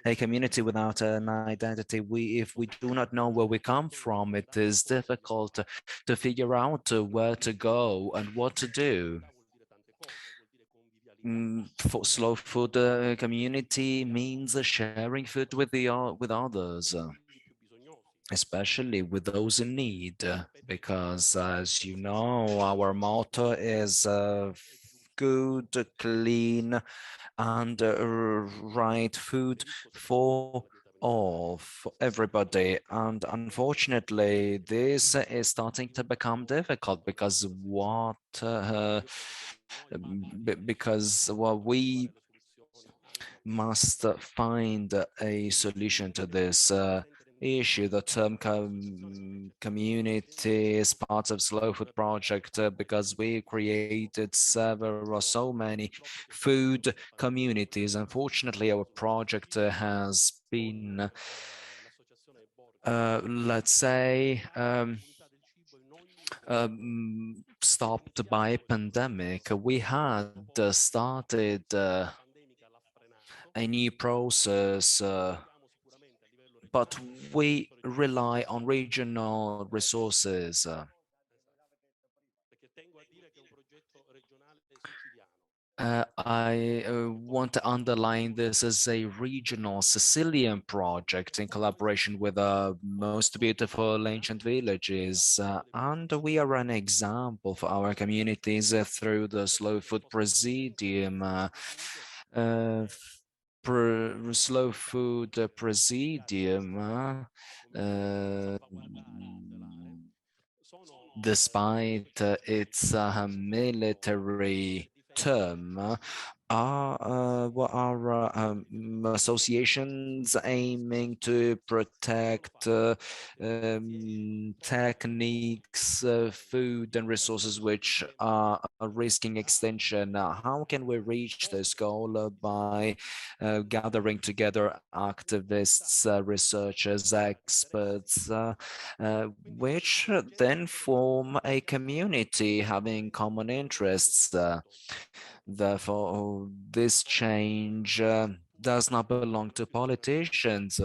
[SPEAKER 3] a community without an identity. If we do not know where we come from, it is difficult to figure out where to go and what to do. For slow food community means sharing food with others, especially with those in need, because as you know, our motto is good, clean, and right food for all, for everybody. And unfortunately, this is starting to become difficult because we must find a solution to this issue. The term community is part of Slow Food Project because we created several or so many food communities. Unfortunately, our project has been, let's say, stopped by pandemic. We had started a new process, but we rely on regional resources. I want to underline this as a regional Sicilian project in collaboration with the most beautiful ancient villages. And we are an example for our communities through the Slow Food Presidium. Slow Food Presidium, despite its military term, are associations aiming to protect techniques, food and resources which are risking extinction. How can we reach this goal? By gathering together activists, researchers, experts, which then form a community having common interests. Therefore, this change does not belong to politicians.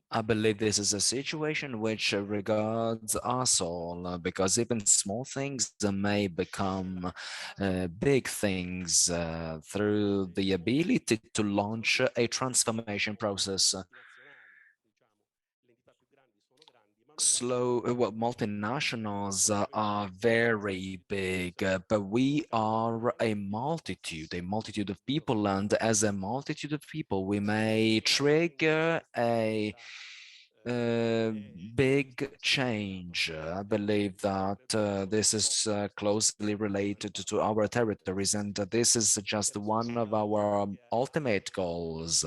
[SPEAKER 3] I believe this is a situation which regards us all, because even small things may become big things through the ability to launch a transformation process. Well, multinationals are very big, but we are a multitude of people, and as a multitude of people, we may trigger a big change. I believe that this is closely related to our territories, and this is just one of our ultimate goals.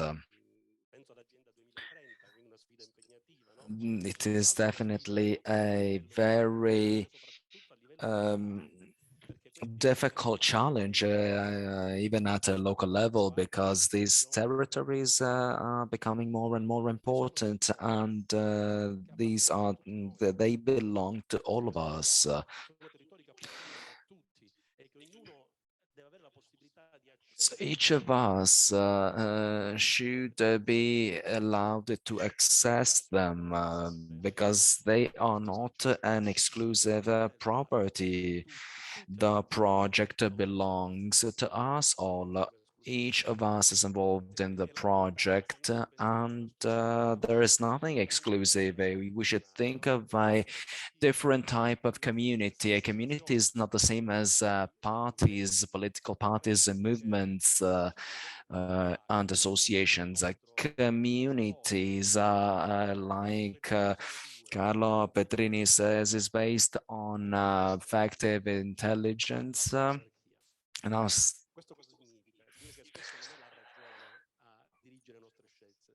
[SPEAKER 3] It is definitely a very um, difficult challenge, even at a local level, because these territories are becoming more and more important, and they belong to all of us. So each of us should be allowed to access them because they are not an exclusive property. The project belongs to us all. Each of us is involved in the project, and there is nothing exclusive. We should think of a different type of community. A community is not the same as parties, political parties, and movements and associations. Communities are like Carlo Petrini says, is based on factive intelligence. And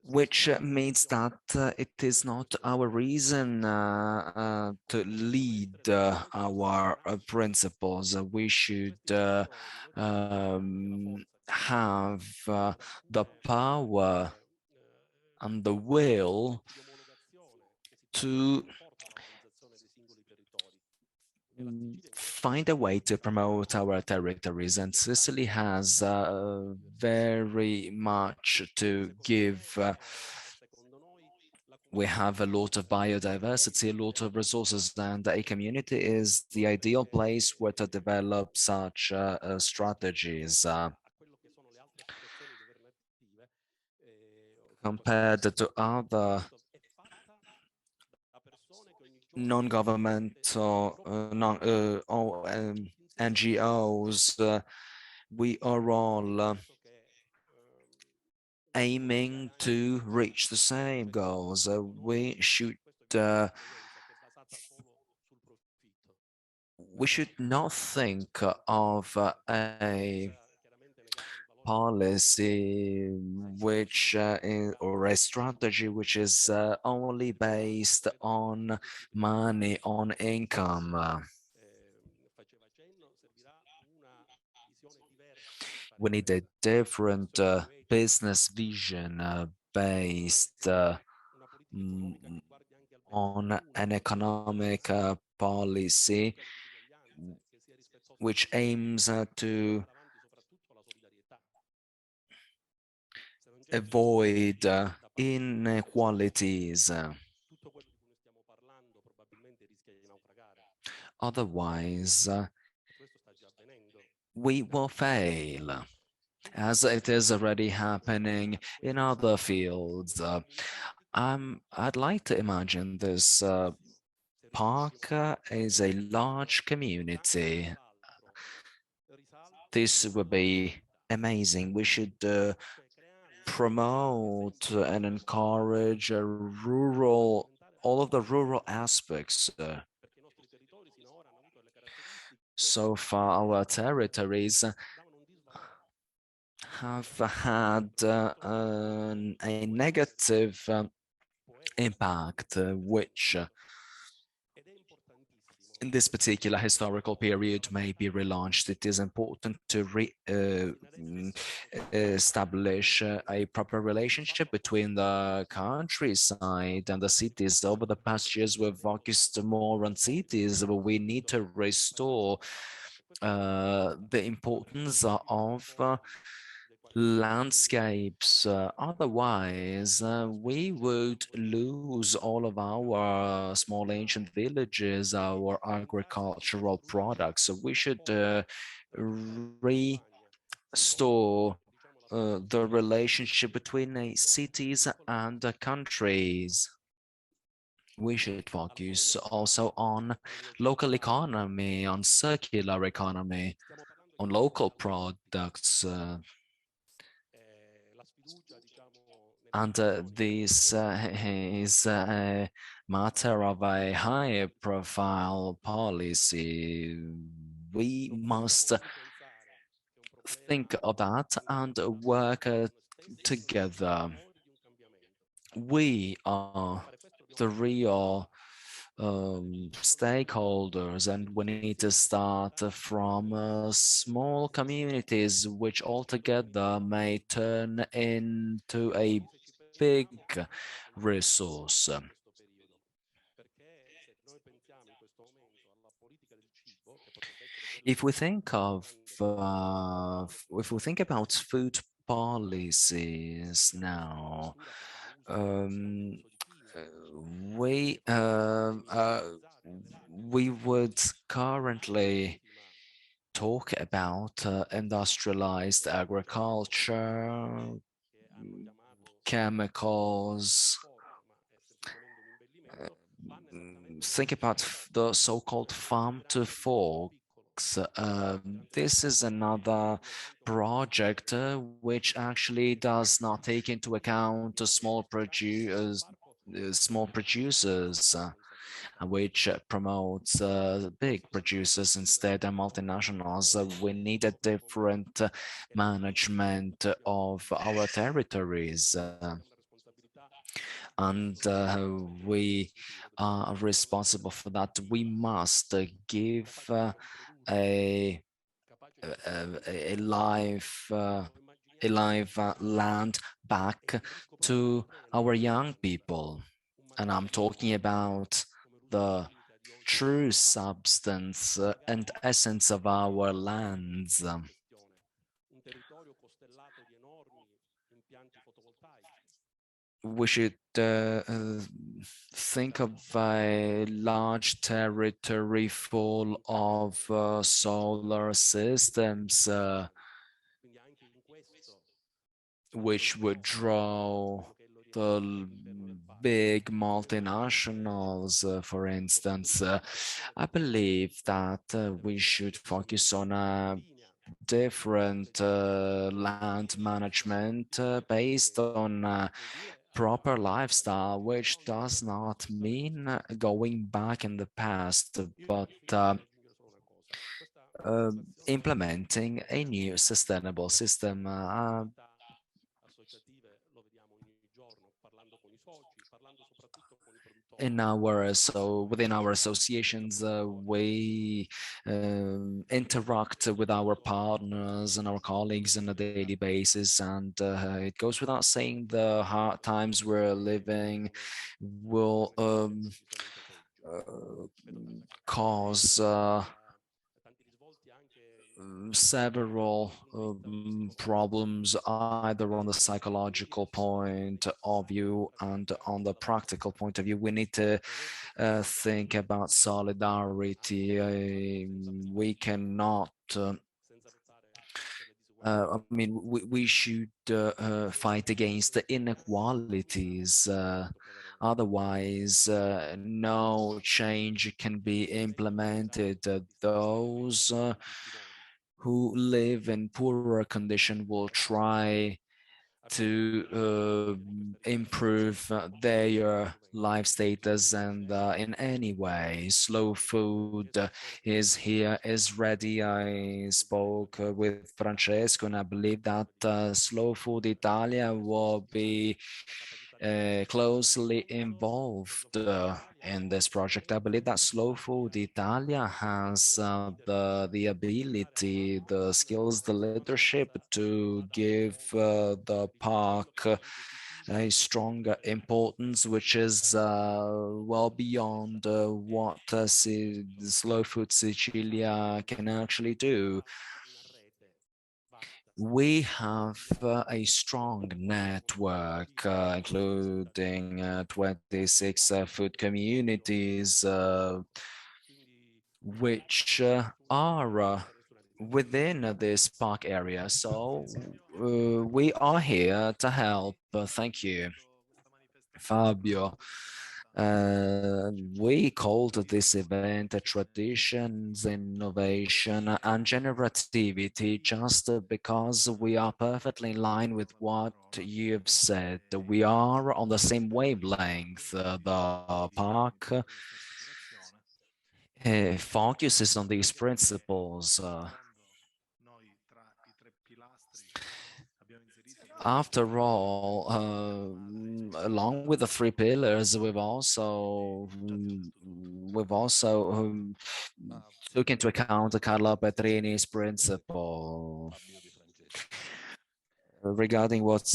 [SPEAKER 3] which means that it is not our reason to lead our principles. We should have the power and the will to find a way to promote our territories, and Sicily has very much to give. We have a lot of biodiversity, a lot of resources, and a community is the ideal place where to develop such strategies. Compared to other non-governmental NGOs, we are all aiming to reach the same goals. We should not think of a policy or a strategy which is only based on money, on income. We need a different business vision based on an economic policy which aims to avoid inequalities. Otherwise, we will fail, as it is already happening in other fields. I'd like to imagine this park is a large community. This would be amazing. We should promote and encourage all of the rural aspects. So far, our territories have had a negative impact, which in this particular historical period may be relaunched. It is important to establish a proper relationship between the countryside and the cities. Over the past years, we've focused more on cities, but we need to restore the importance of landscapes. Otherwise, we would lose all of our small ancient villages, our agricultural products. So we should restore the relationship between cities and countries. We should focus also on local economy, on circular economy, on local products. And this is a matter of a high profile policy. We must think of that and work together. We are the real stakeholders, and we need to start from small communities, which altogether may turn into a big resource. If we think about food policies now, um, we we would currently talk about industrialized agriculture, chemicals. Think about the so-called farm to forks. This is another project which actually does not take into account small producers, which promotes big producers instead and multinationals. We need a different management of our territories. And we are responsible for that. We must give a live land back to our young people. And I'm talking about the true substance and essence of our lands. We should think of a large territory full of solar systems, which would draw the big multinationals, for instance. I believe that we should focus on a different land management based on proper lifestyle, which does not mean going back in the past, but implementing a new sustainable system. Within our associations, we interact with our partners and our colleagues on a daily basis, and it goes without saying the hard times we're living will cause several problems, either on the psychological point of view and on the practical point of view. We need to think about solidarity. We cannot we should fight against the inequalities. Otherwise, no change can be implemented. Those who live in poorer condition will try to improve their life status, and in any way slow food is here, is ready. I spoke with Francesco, and I believe that Slow Food Italia will be closely involved in this project. I believe that Slow Food Italia has the ability, the skills, the leadership to give the park a stronger importance, which is well beyond what Slow Food Sicilia can actually do. We have a strong network, including 26 food communities, which are within this park area. So we are here to help. Thank you, Fabio. We called this event Traditions, Innovation and Generativity just because we are perfectly in line with what you've said. We are on the same wavelength. The park focuses on these principles. After all, along with the three pillars, we've also took into account Carlo Petrini's principle. Regarding what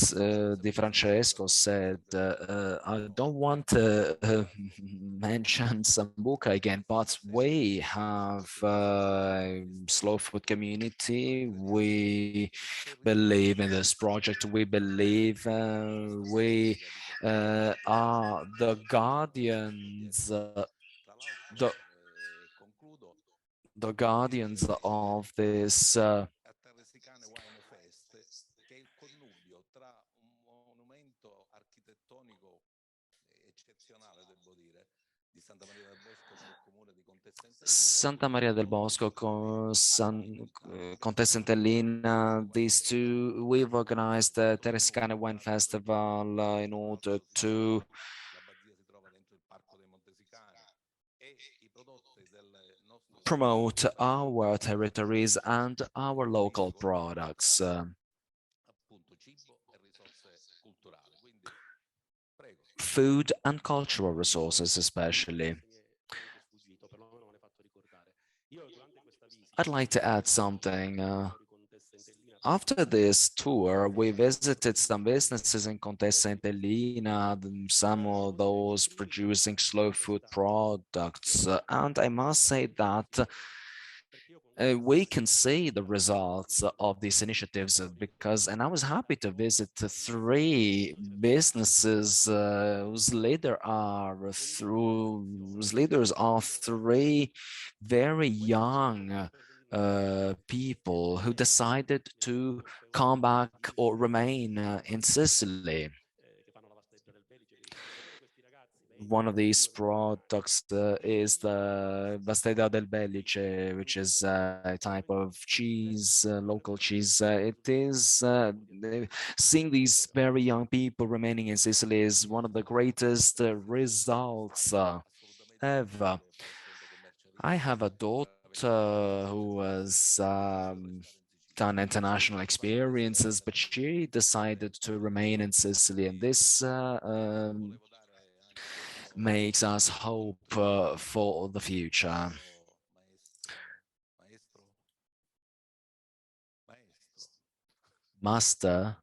[SPEAKER 3] Di Francesco said, I don't want to mention Sambuca again, but we have slow food community. We believe in this project. We believe we are the guardians, the guardians of this Santa Maria del Bosco, Contessa Entellina, these two, we've organized the Terescane Wine Festival in order to promote our territories and our local products. Food and cultural resources especially. I'd like to add something. After this tour, we visited some businesses in Contessa Entellina, some of those producing slow food products. And I must say that we can see the results of these initiatives and I was happy to visit the three businesses whose leaders are three very young people who decided to come back or remain in Sicily. One of these products is the Vasteda del Bellice, which is a type of cheese, local cheese. Seeing these very young people remaining in Sicily is one of the greatest results ever. I have a daughter who has done international experiences, but she decided to remain in Sicily, and this makes us hope for the future. Master,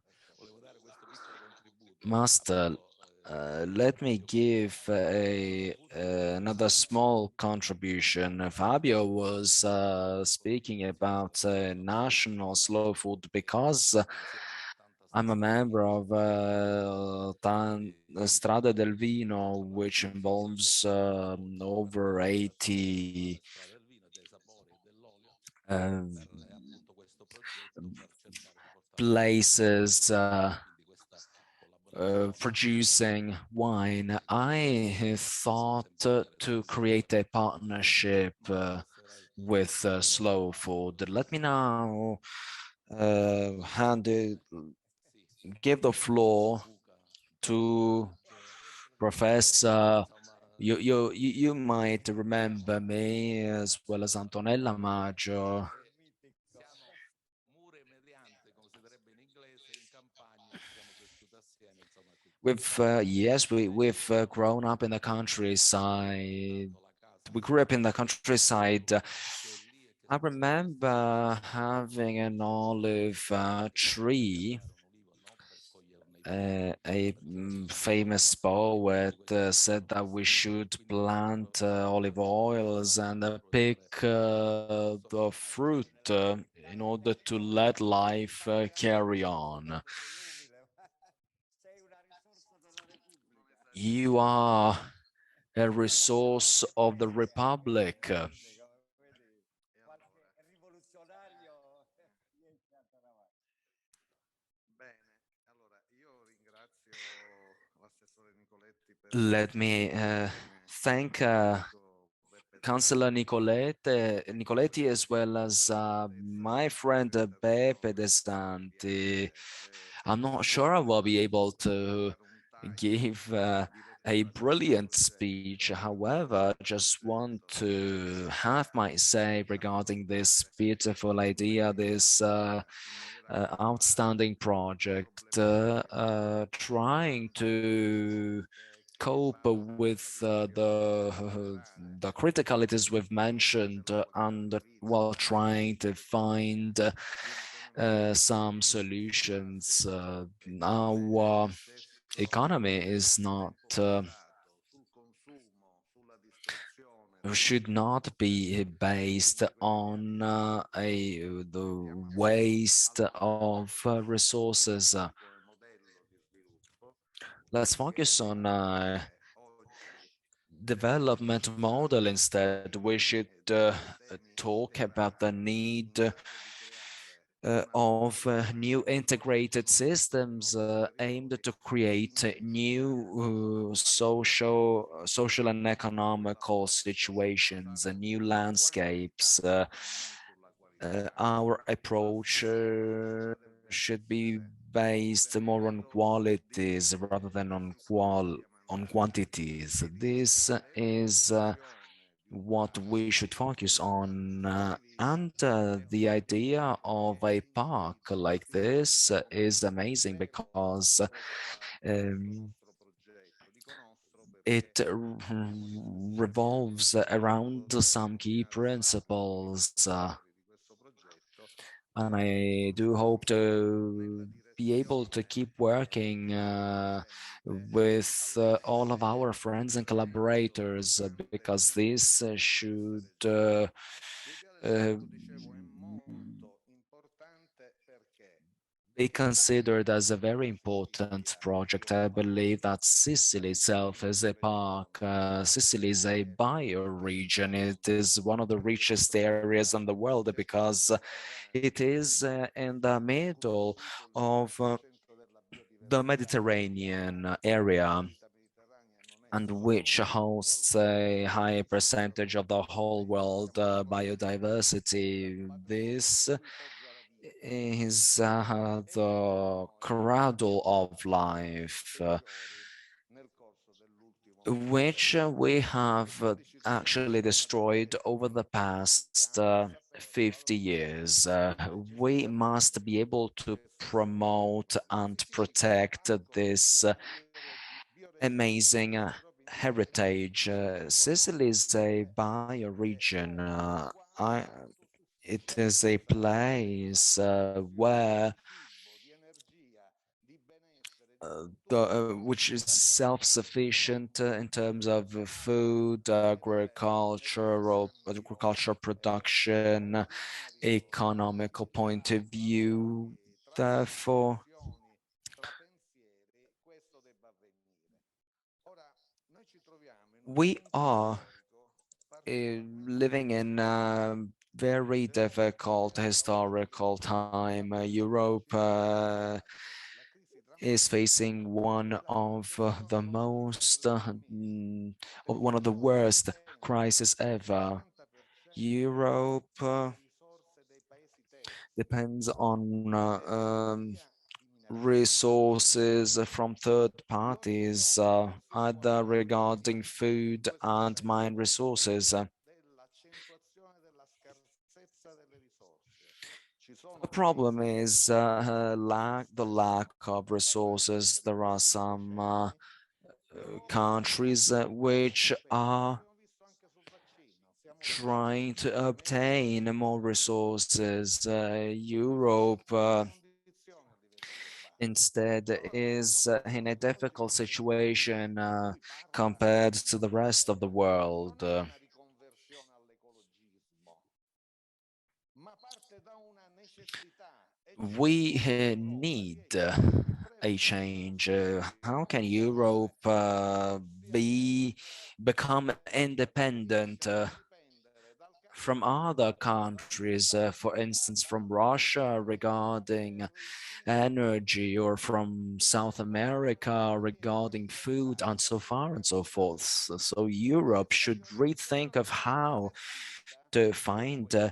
[SPEAKER 3] let me give another small contribution. Fabio was speaking about national slow food because I'm a member of Strada del Vino, which involves over 80 places producing wine. I thought to create a partnership with slow food. Let me now give the floor to Professor. You might remember me as well as Antonella Maggio. We've grown up in the countryside. We grew up in the countryside. I remember having an olive tree. A famous poet said that we should plant olive oils and pick the fruit in order to let life carry on. You are a resource of the Republic. Let me thank Councillor Nicoletti, as well as my friend Beppe De Santi. I'm not sure I will be able to give a brilliant speech. However, I just want to have my say regarding this beautiful idea, this outstanding project, trying to cope with the criticalities we've mentioned and while trying to find some solutions. Our economy is not should not be based on the waste of resources. Let's focus on development model instead. We should talk about the need of new integrated systems aimed to create new social and economical situations and new landscapes. Our approach should be based more on qualities rather than on quantities. This is what we should focus on. And the idea of a park like this is amazing because it revolves around some key principles. And I do hope to be able to keep working with all of our friends and collaborators because this should be considered as a very important project. I believe that Sicily itself is a park. Sicily is a bioregion. It is one of the richest areas in the world because it is in the middle of the Mediterranean area, and which hosts a high percentage of the whole world biodiversity. This is the cradle of life, which we have actually destroyed over the past 50 years. We must be able to promote and protect this amazing heritage. Sicily is a bioregion. It is a place where which is self-sufficient in terms of food, agricultural production, economical point of view. Therefore, we are living in a very difficult historical time. Europe is facing one of the one of the worst crises ever. Europe depends on resources from third parties, either regarding food and mine resources. The problem is the lack of resources. There are some countries which are trying to obtain more resources. Europe instead is in a difficult situation compared to the rest of the world. we need a change. How can Europe become independent from other countries, for instance, from Russia regarding energy, or from South America regarding food, and so far and so forth? So Europe should rethink of how to find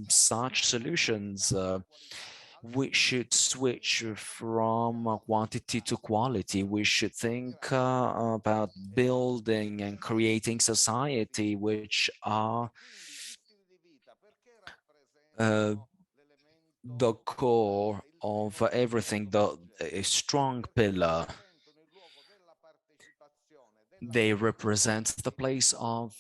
[SPEAKER 3] such solutions. We should switch from quantity to quality. We should think about building and creating society which are the core of everything, a strong pillar. They represent the place of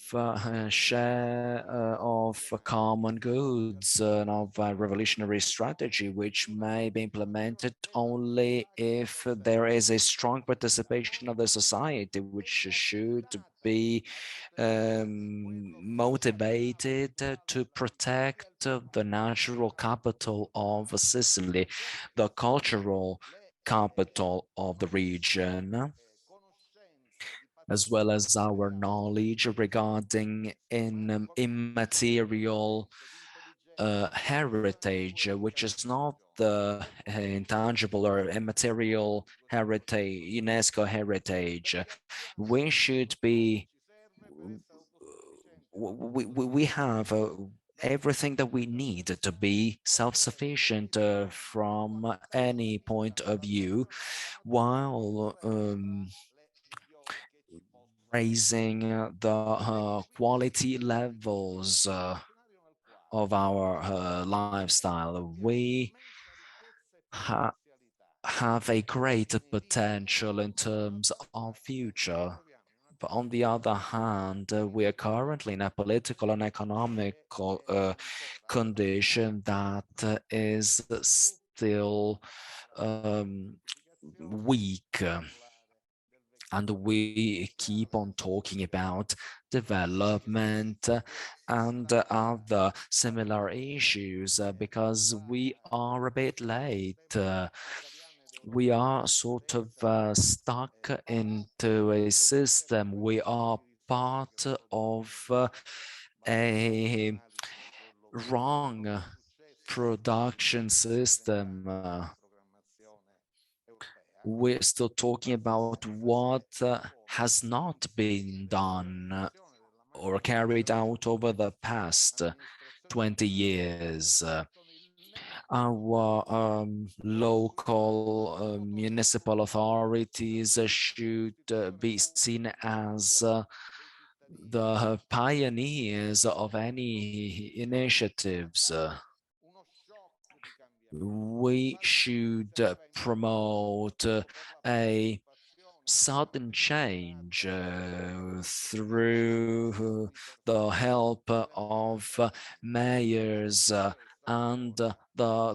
[SPEAKER 3] share of common goods and of a revolutionary strategy, which may be implemented only if there is a strong participation of the society, which should be motivated to protect the natural capital of Sicily, the cultural capital of the region, as well as our knowledge regarding immaterial heritage, which is not the intangible or immaterial heritage, UNESCO heritage. We should be, we have everything that we need to be self-sufficient from any point of view, while raising the quality levels of our lifestyle. We have a great potential in terms of future. But on the other hand, we are currently in a political and economical condition that is still weak. And we keep on talking about development and other similar issues because we are a bit late. We are sort of stuck into a system. We are part of a wrong production system. We're still talking about what has not been done or carried out over the past 20 years. Our local municipal authorities should be seen as the pioneers of any initiatives. We should promote a sudden change through the help of mayors and the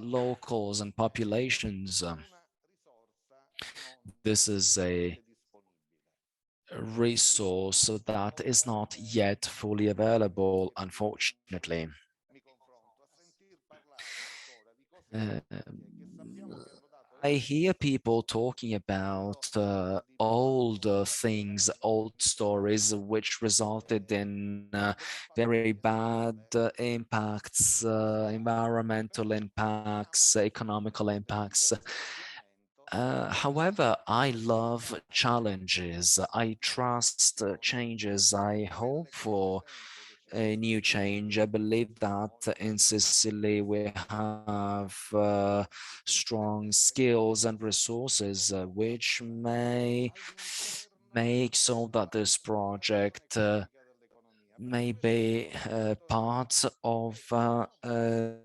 [SPEAKER 3] locals and populations. This is a resource that is not yet fully available, unfortunately. I hear people talking about old things, old stories, which resulted in very bad impacts, environmental impacts, economical impacts. However, I love challenges. I trust changes. I hope for a new change. I believe that in Sicily we have strong skills and resources which may make so that this project may be part of an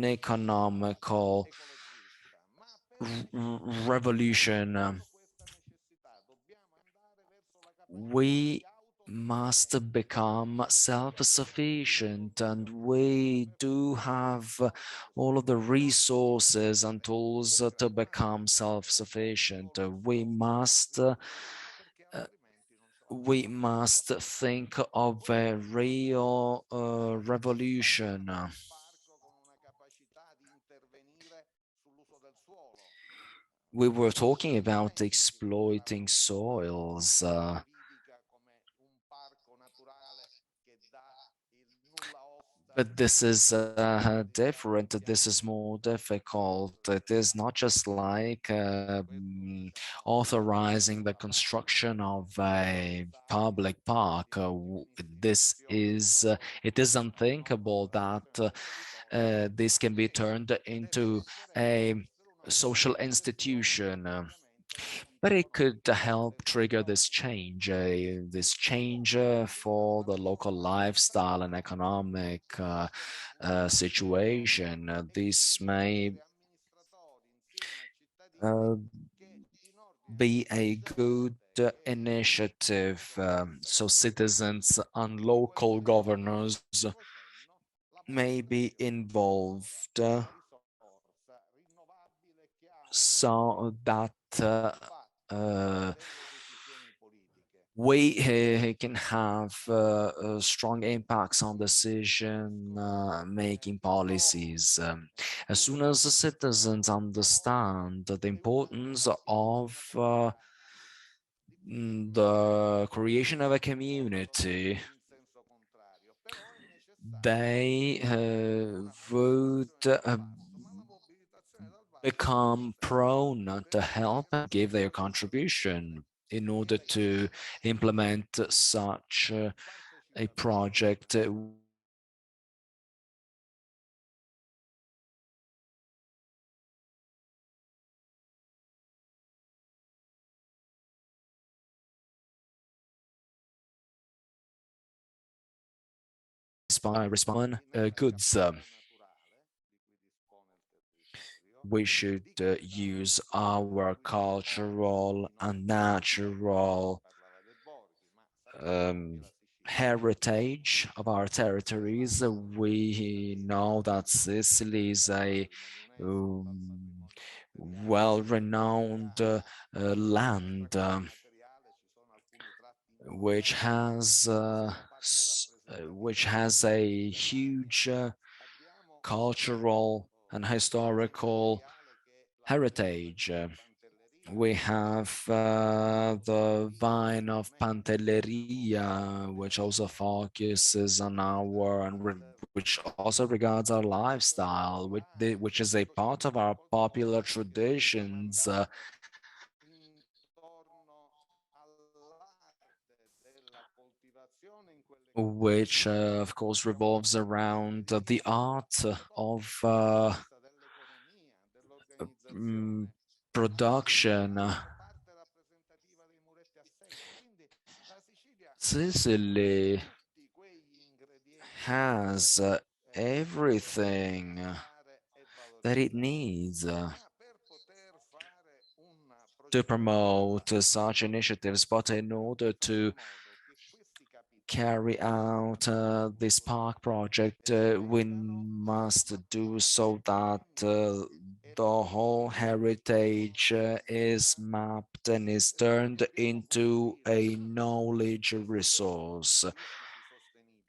[SPEAKER 3] economical revolution. We must become self-sufficient, and we do have all of the resources and tools to become self-sufficient. We must think of a real revolution. We were talking about exploiting soils. But this is different. This is more difficult. It is not just like authorizing the construction of a public park. This is it is unthinkable that this can be turned into a social institution. But it could help trigger this change for the local lifestyle and economic situation. This may uh, be a good initiative, so citizens and local governors may be involved so that uh, we can have strong impacts on decision making policies. As soon as the citizens understand the importance of the creation of a community, they would become prone to help and give their contribution in order to implement such a project. Respond goods. We should use our cultural and natural heritage of our territories. We know that Sicily is a well-renowned land which has a huge cultural and historical heritage. We have the vine of Pantelleria, which also focuses on which also regards our lifestyle, which is a part of our popular traditions. Which of course revolves around the art of production. Sicily has everything that it needs to promote such initiatives, but in order to carry out this park project, we must do so that the whole heritage is mapped and is turned into a knowledge resource.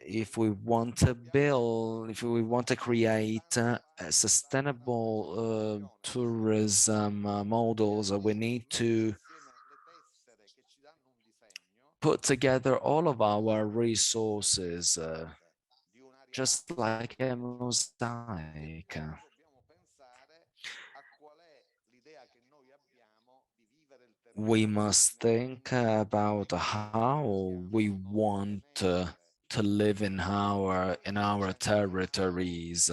[SPEAKER 3] If we want to build, if we want to create a sustainable tourism models, we need to put together all of our resources, just like a mosaic. We must think about how we want to live in our territories.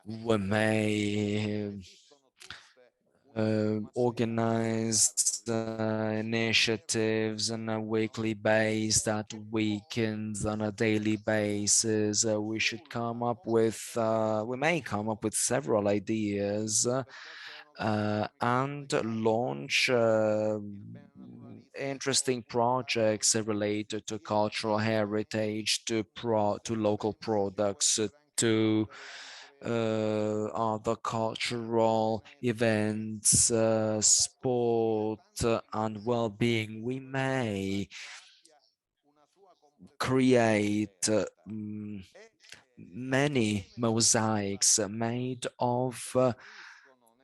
[SPEAKER 3] We may organize initiatives on a weekly basis, at weekends, on a daily basis. We may come up with several ideas and launch interesting projects related to cultural heritage, to local products, to other cultural events, sport, and well-being. We may create many mosaics made of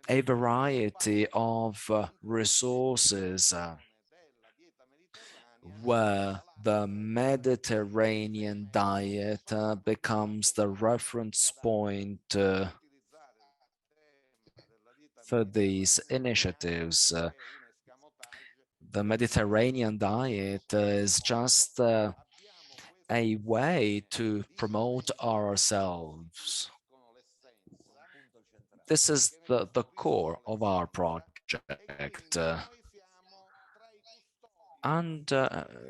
[SPEAKER 3] a variety of resources, where the Mediterranean diet becomes the reference point for these initiatives. The Mediterranean diet is just a way to promote ourselves. This is the core of our project. And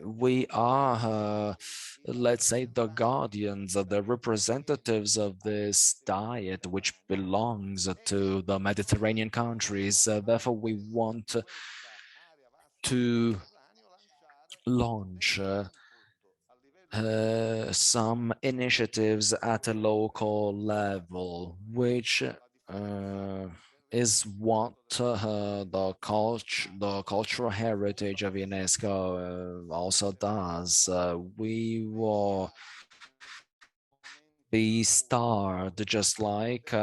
[SPEAKER 3] we are, let's say, the guardians, the representatives of this diet, which belongs to the Mediterranean countries. Therefore, we want to launch some initiatives at a local level, which is what the cultural heritage of UNESCO also does. We will be starred just like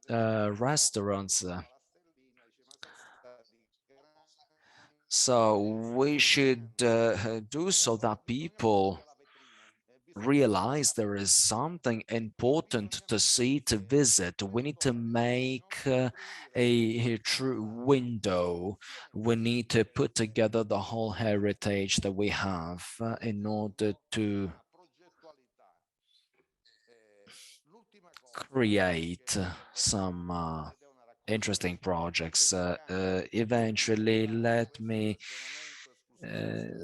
[SPEAKER 3] restaurants. So we should do so that people realize there is something important to see, to visit. We need to make a true window. We need to put together the whole heritage that we have in order to create some interesting projects. Eventually, let me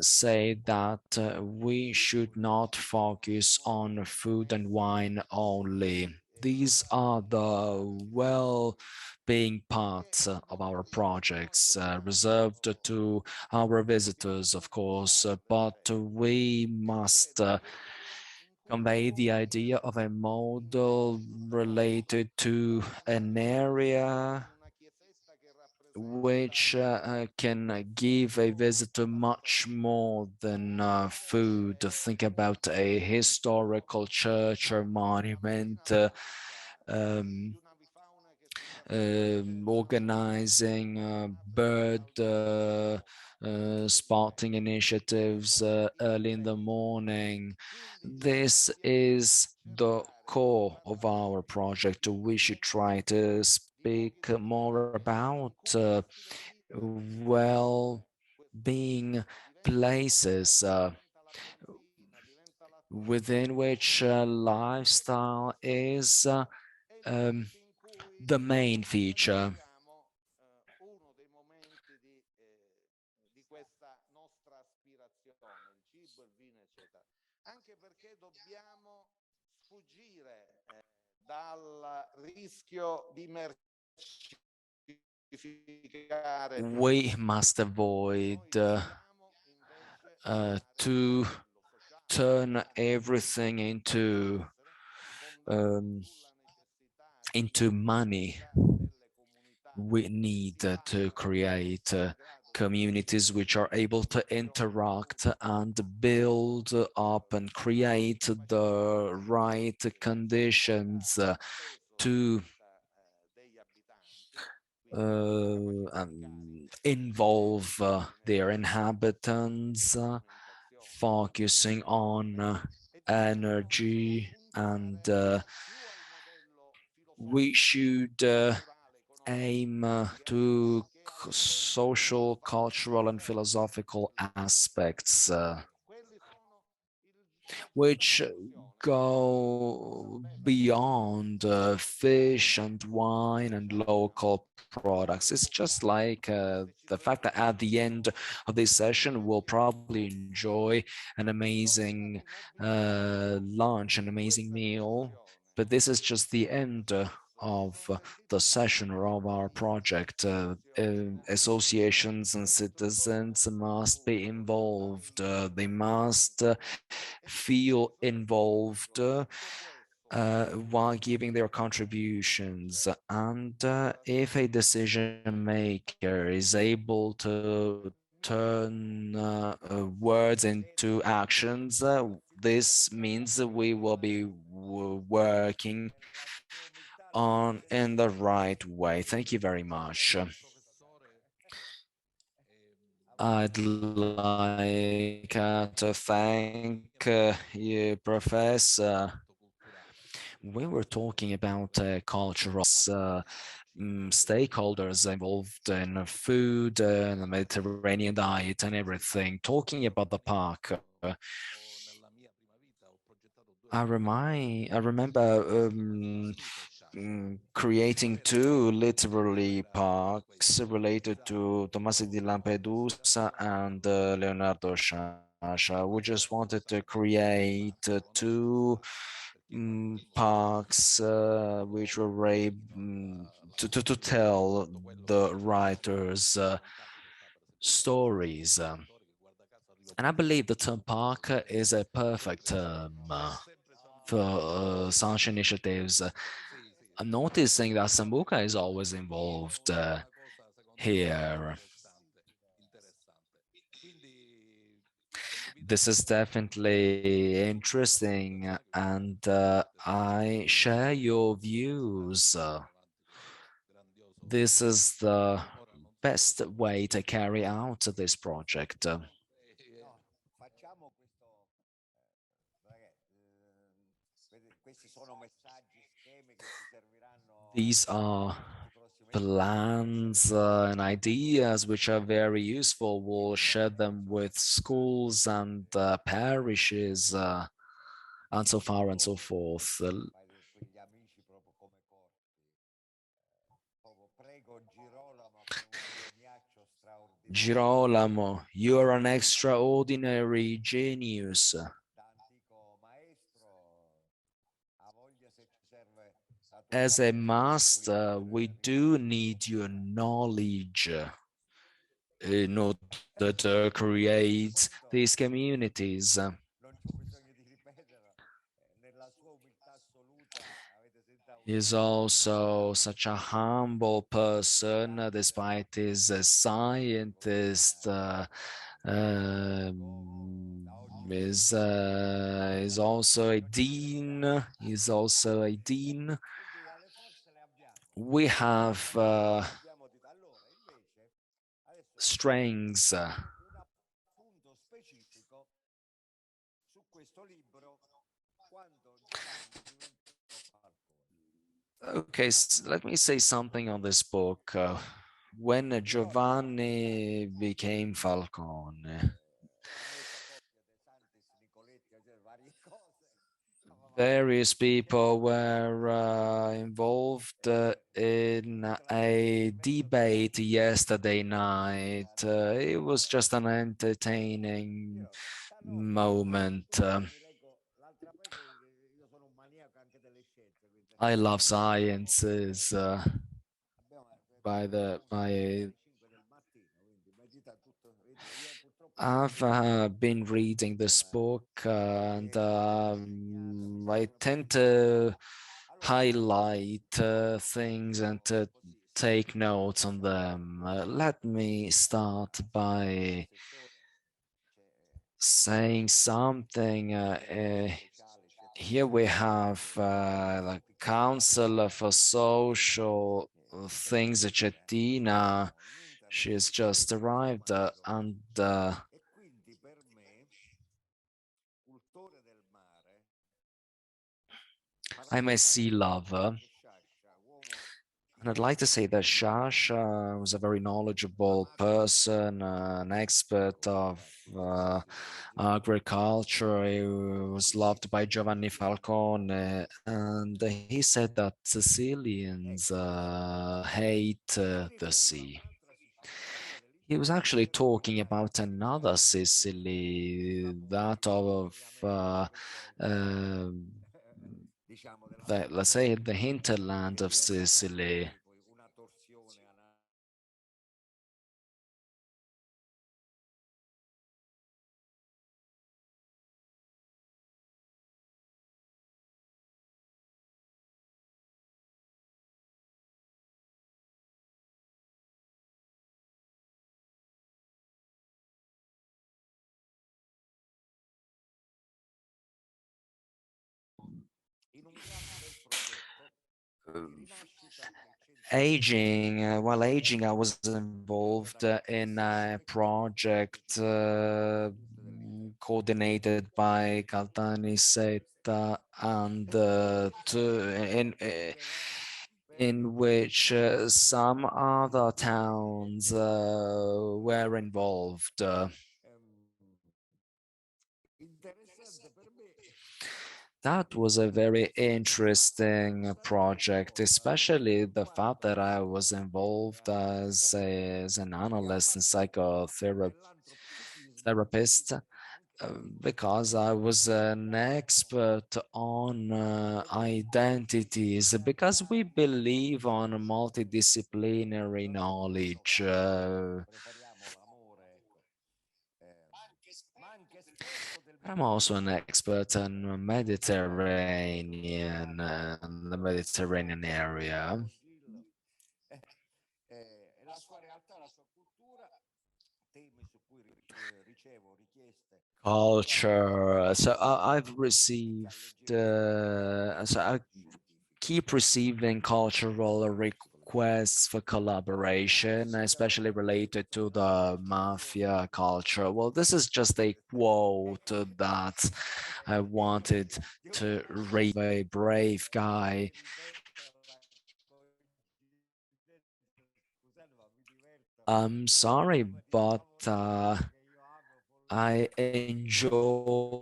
[SPEAKER 3] say that we should not focus on food and wine only. These are the well-being parts of our projects, reserved to our visitors, of course, but we must convey the idea of a model related to an area which can give a visitor much more than food. Think about a historical church or monument, um, organizing bird spotting initiatives early in the morning. This is the core of our project. We should try to speak more about well-being places within which lifestyle is the main feature. We must avoid to turn everything into money. We need to create communities which are able to interact and build up and create the right conditions to involve their inhabitants, focusing on energy, and we should aim to social, cultural, and philosophical aspects which go beyond fish and wine and local products. It's just like the fact that at the end of this session, we'll probably enjoy an amazing lunch, an amazing meal, but this is just the end of the session or of our project. Associations and citizens must be involved. They must feel involved while giving their contributions. And if a decision maker is able to turn words into actions. This means that we will be working on in the right way. Thank you very much. I'd like to thank you, Professor. We were talking about cultural stakeholders involved in food, the Mediterranean diet and everything. Talking about the park, I remember creating two literary parks related to Tommaso di Lampedusa and Leonardo Sciascia. We just wanted to create two parks which were able to tell the writers' stories. And I believe the term park is a perfect term for such initiatives. I'm noticing that Sambuca is always involved here. This is definitely interesting, and I share your views. This is the best way to carry out this project. These are plans and ideas which are very useful. We'll share them with schools and parishes and so far and so forth. Girolamo, you are an extraordinary genius. As a master, we do need your knowledge in order to create these communities. He's also such a humble person, despite his scientist. Is also a dean. He's also a dean. We have strengths. Okay, let me say something on this book. When Giovanni became Falcone, various people were involved in a debate yesterday night. It was just an entertaining moment. I love sciences. I've been reading this book and I tend to highlight things and to take notes on them. Let me start by saying something. Here we have the Council for Social Things, Cettina. She has just arrived and I'm a sea lover. And I'd like to say that Sciascia was a very knowledgeable person, an expert of agriculture. He was loved by Giovanni Falcone, and he said that Sicilians hate the sea. He was actually talking about another Sicily, that of let's say the hinterland of Sicily. while aging, I was involved in a project coordinated by Caltanissetta and in which some other towns were involved. That was a very interesting project, especially the fact that I was involved as an analyst and psychotherapist, because I was an expert on identities, because we believe on multidisciplinary knowledge. I'm also an expert on the Mediterranean area. Culture. So I've received, so I keep receiving cultural requests for collaboration, especially related to the mafia culture. Well, this is just a quote that I wanted to read. A brave guy. I'm sorry, but I enjoy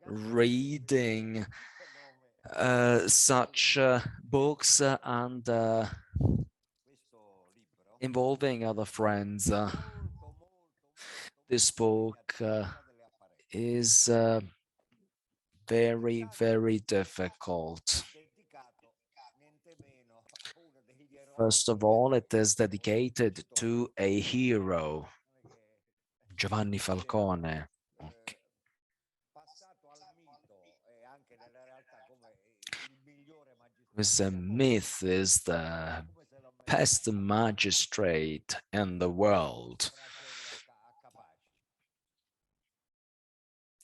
[SPEAKER 3] reading such books and involving other friends. This book is very, very difficult. First of all, it is dedicated to a hero, Giovanni Falcone. Okay. Who's a myth, is the best magistrate in the world.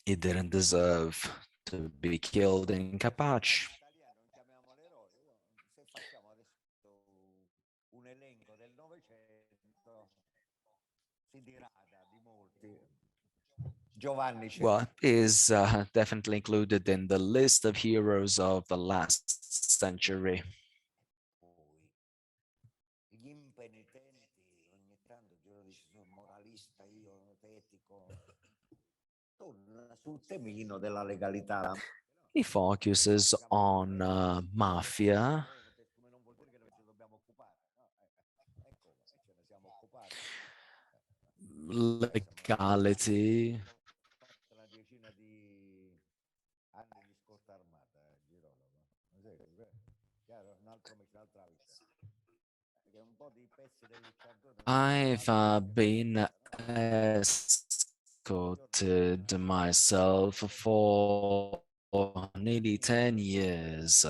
[SPEAKER 3] He didn't deserve to be killed in Capaci. Well, is definitely included in the list of heroes of the last century. He focuses on mafia, legality, I've been escorted myself for nearly 10 years.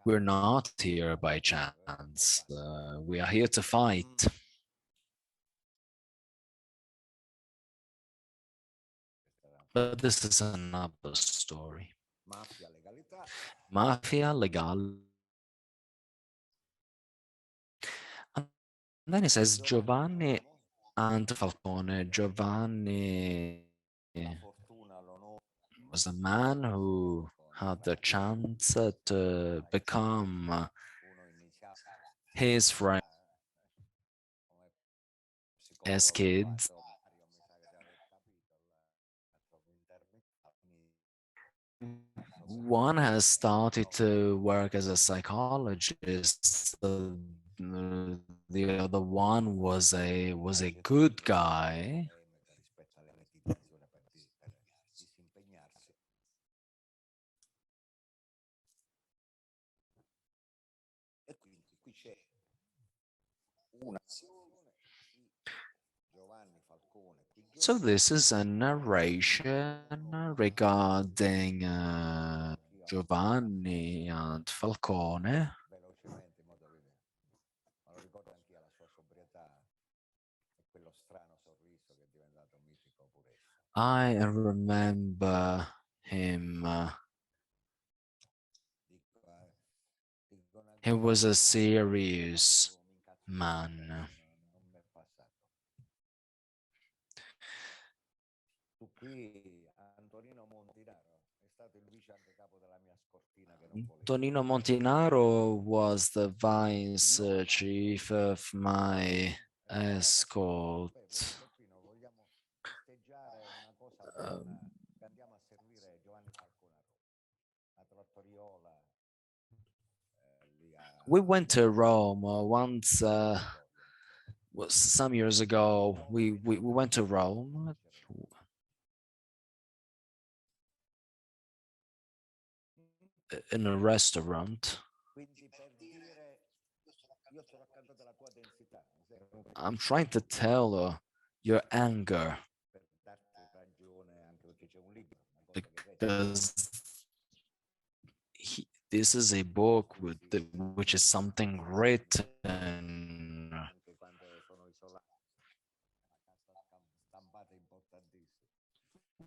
[SPEAKER 3] We're not here by chance. We are here to fight. But this is another story. Mafia, legal. And then he says Giovanni and Falcone. Giovanni was a man who had the chance to become his friend as kids. One has started to work as a psychologist. The other one was a good guy. So this is a narration regarding Giovanni and Falcone. I remember him He was a serious man. Tonino Montinaro was the vice chief of my escort. We went to Rome once, some years ago. We went to Rome. In a restaurant. I'm trying to tell your anger because this is a book which is something written,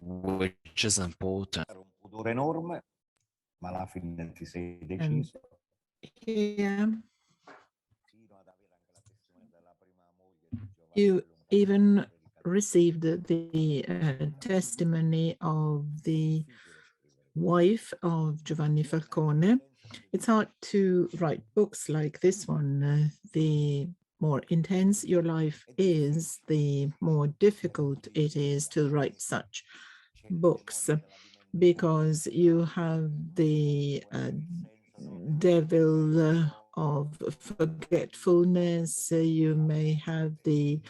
[SPEAKER 3] which is important.
[SPEAKER 4] And here you even received the testimony of the wife of Giovanni Falcone. It's hard to write books like this one. The more intense your life is, the more difficult it is to write such books, because you have the devil of forgetfulness. You may have the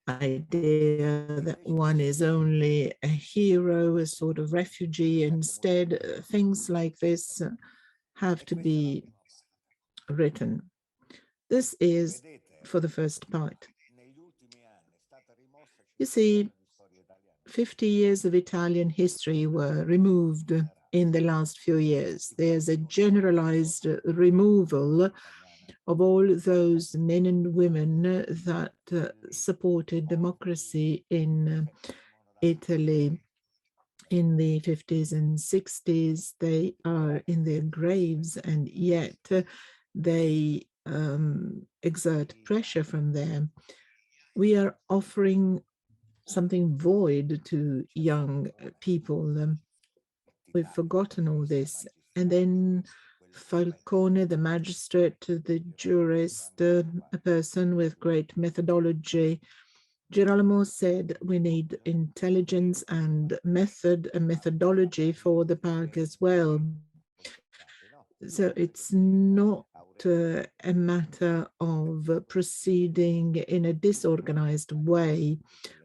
[SPEAKER 4] idea that one is only a hero, a sort of refugee. Instead, things like this have to be written. This is for the first part. You see, 50 years of Italian history were removed in the last few years. There's a generalized removal of all those men and women that supported democracy in Italy in the 50s and 60s. They are in their graves, and yet they exert pressure from there. We are offering something void to young people. We've forgotten all this. And then Falcone, the magistrate, the jurist, a person with great methodology. Girolamo said we need intelligence and method, a methodology for the park as well. So it's not a matter of proceeding in a disorganized way.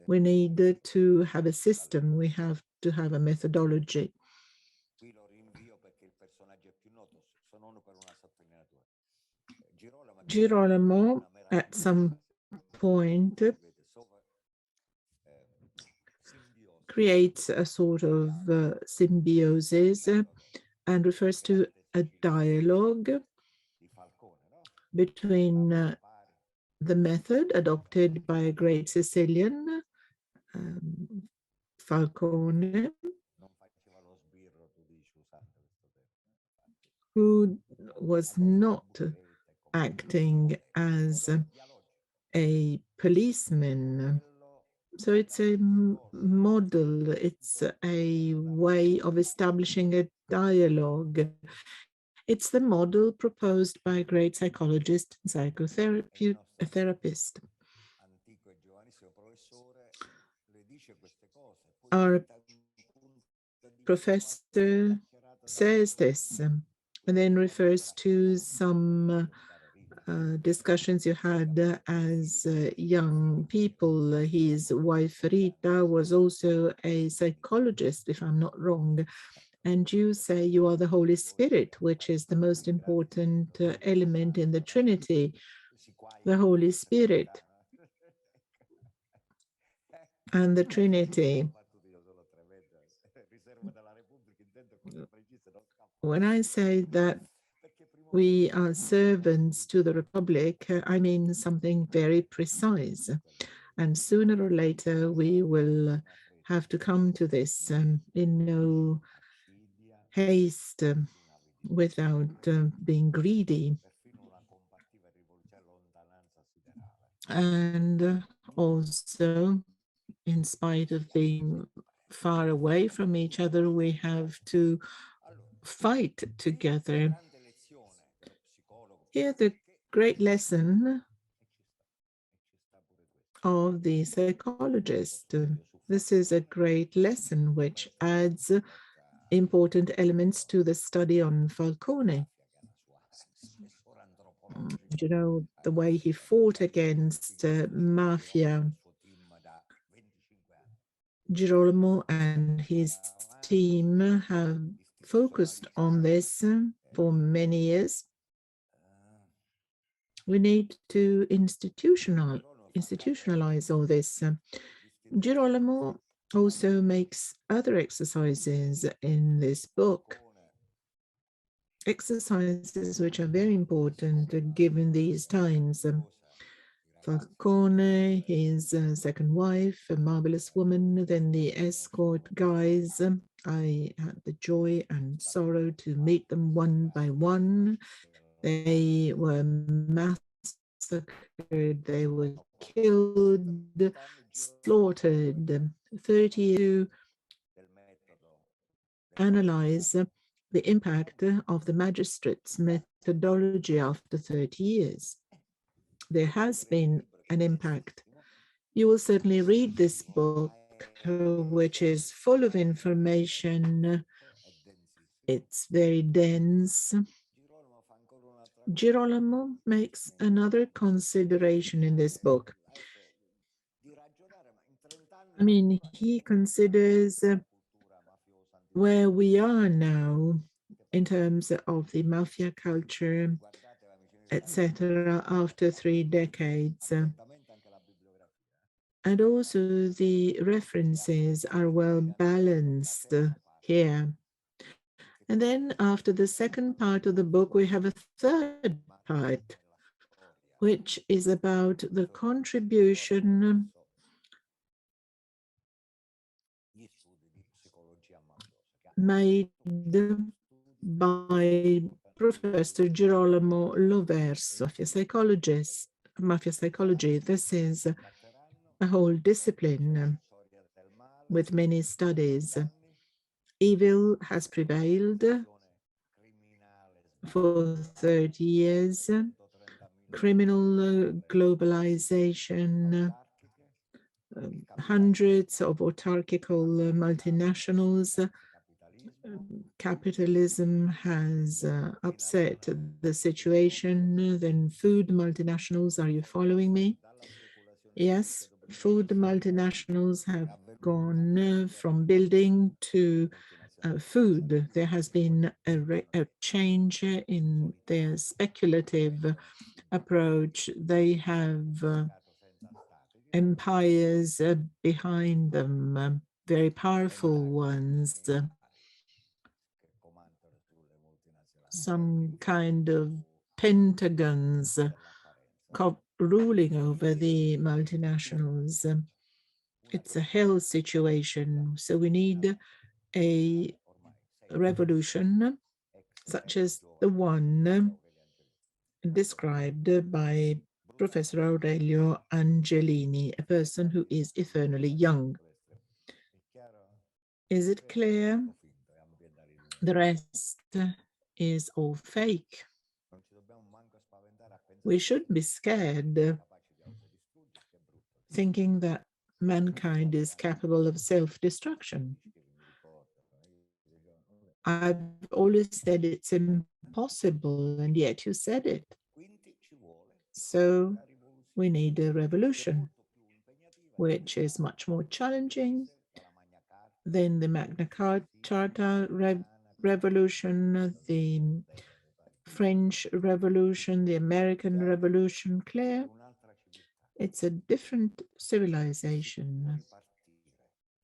[SPEAKER 4] We need to have a system. We have to have a methodology. Girolamo, at some point, creates a sort of symbiosis and refers to a dialogue between the method adopted by a great Sicilian, Falcone, who was not acting as a policeman. So it's a model, it's a way of establishing a dialogue. It's the model proposed by a great psychologist and psychotherapist. Our professor says this and then refers to some discussions you had as young people. His wife Rita was also a psychologist, if I'm not wrong. And you say you are the Holy Spirit, which is the most important element in the Trinity, the Holy Spirit and the Trinity. When I say that we are servants to the Republic, I mean something very precise. And sooner or later, we will have to come to this in no haste, without being greedy. And also, in spite of being far away from each other, we have to fight together. Here, the great lesson of the psychologist. This is a great lesson which adds important elements to the study on Falcone. You know, the way he fought against mafia. Girolamo and his team have focused on this for many years. We need to institutionalize all this. Girolamo also makes other exercises in this book, exercises which are very important given these times. Falcone, his second wife, a marvelous woman, then the escort guys. I had the joy and sorrow to meet them one by one. They were massacred, they were killed, slaughtered. 30 years to analyze the impact of the magistrate's methodology after 30 years. There has been an impact. You will certainly read this book, which is full of information. It's very dense. Girolamo makes another consideration in this book. I mean, he considers where we are now in terms of the mafia culture, etc., after 3 decades. And also the references are well balanced here. And then after the second part of the book, we have a third part, which is about the contribution made by Professor Girolamo Loverso, mafia psychology. This is a whole discipline with many studies. Evil has prevailed for 30 years. Criminal globalization, hundreds of autarchical multinationals. Capitalism has upset the situation. Then food multinationals, are you following me? Yes, food multinationals have gone from building to food. There has been a change in their speculative approach. They have empires behind them, very powerful ones. Some kind of pentagons ruling over the multinationals. It's a hell situation. So we need a revolution such as the one described by Professor Aurelio Angelini, a person who is eternally young. Is it clear? The rest is all fake. We shouldn't be scared, thinking that mankind is capable of self-destruction. I've always said it's impossible, and yet you said it. So we need a revolution, which is much more challenging than the Magna Carta revolution, the French Revolution, the American Revolution. Claire, it's a different civilization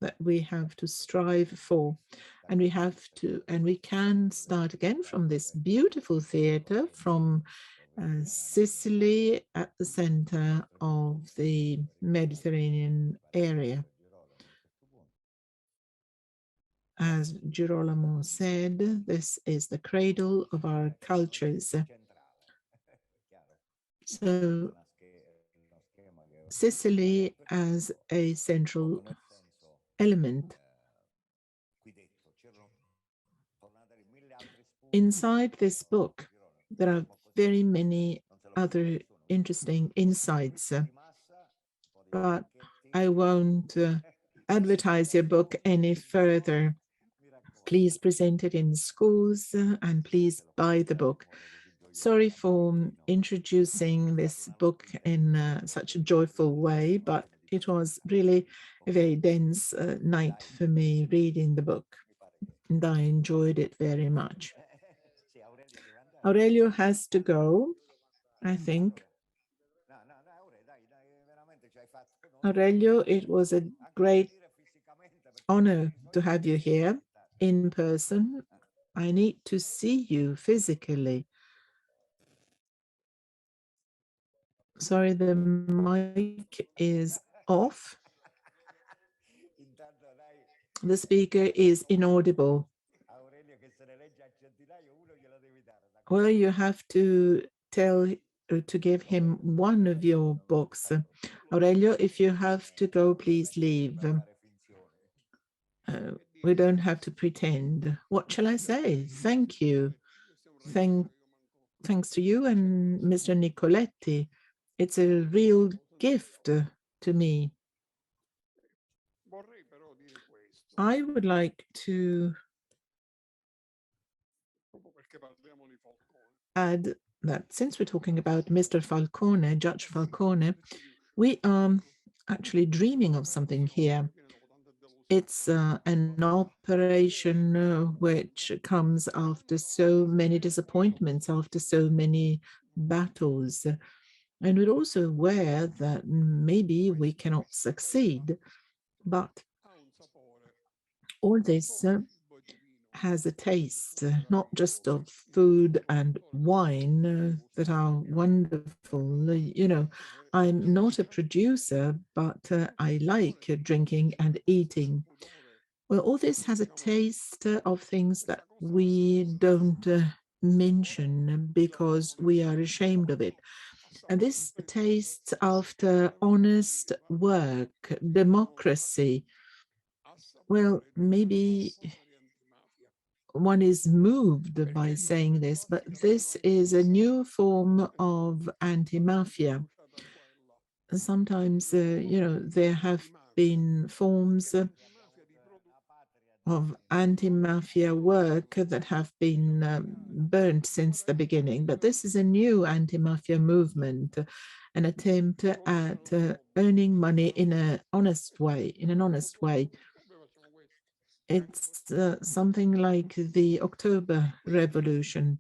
[SPEAKER 4] that we have to strive for, and we can start again from this beautiful theater from Sicily at the center of the Mediterranean area. As Girolamo said, this is the cradle of our cultures. So Sicily as a central element. Inside this book, there are very many other interesting insights, but I won't advertise your book any further. Please present it in schools and please buy the book. Sorry for introducing this book in such a joyful way, but it was really a very dense night for me reading the book, and I enjoyed it very much. Aurelio has to go, I think. Aurelio, it was a great honor to have you here in person. I need to see you physically. Sorry, the mic is off. The speaker is inaudible. Well, you have to to give him one of your books. Aurelio, if you have to go, please leave. We don't have to pretend. What shall I say? Thank you. Thanks to you and Mr. Nicoletti. It's a real gift to me. I would like to add that since we're talking about Mr. Falcone, Judge Falcone, we are actually dreaming of something here. It's an operation which comes after so many disappointments, after so many battles. And we're also aware that maybe we cannot succeed, but all this has a taste, not just of food and wine that are wonderful. You know, I'm not a producer, but I like drinking and eating. Well, all this has a taste of things that we don't mention because we are ashamed of it. And this tastes after honest work, democracy. Well, maybe one is moved by saying this, but this is a new form of anti-mafia. Sometimes, you know, there have been forms of anti-mafia work that have been burnt since the beginning, but this is a new anti-mafia movement, an attempt at earning money in an honest way, It's something like the October Revolution.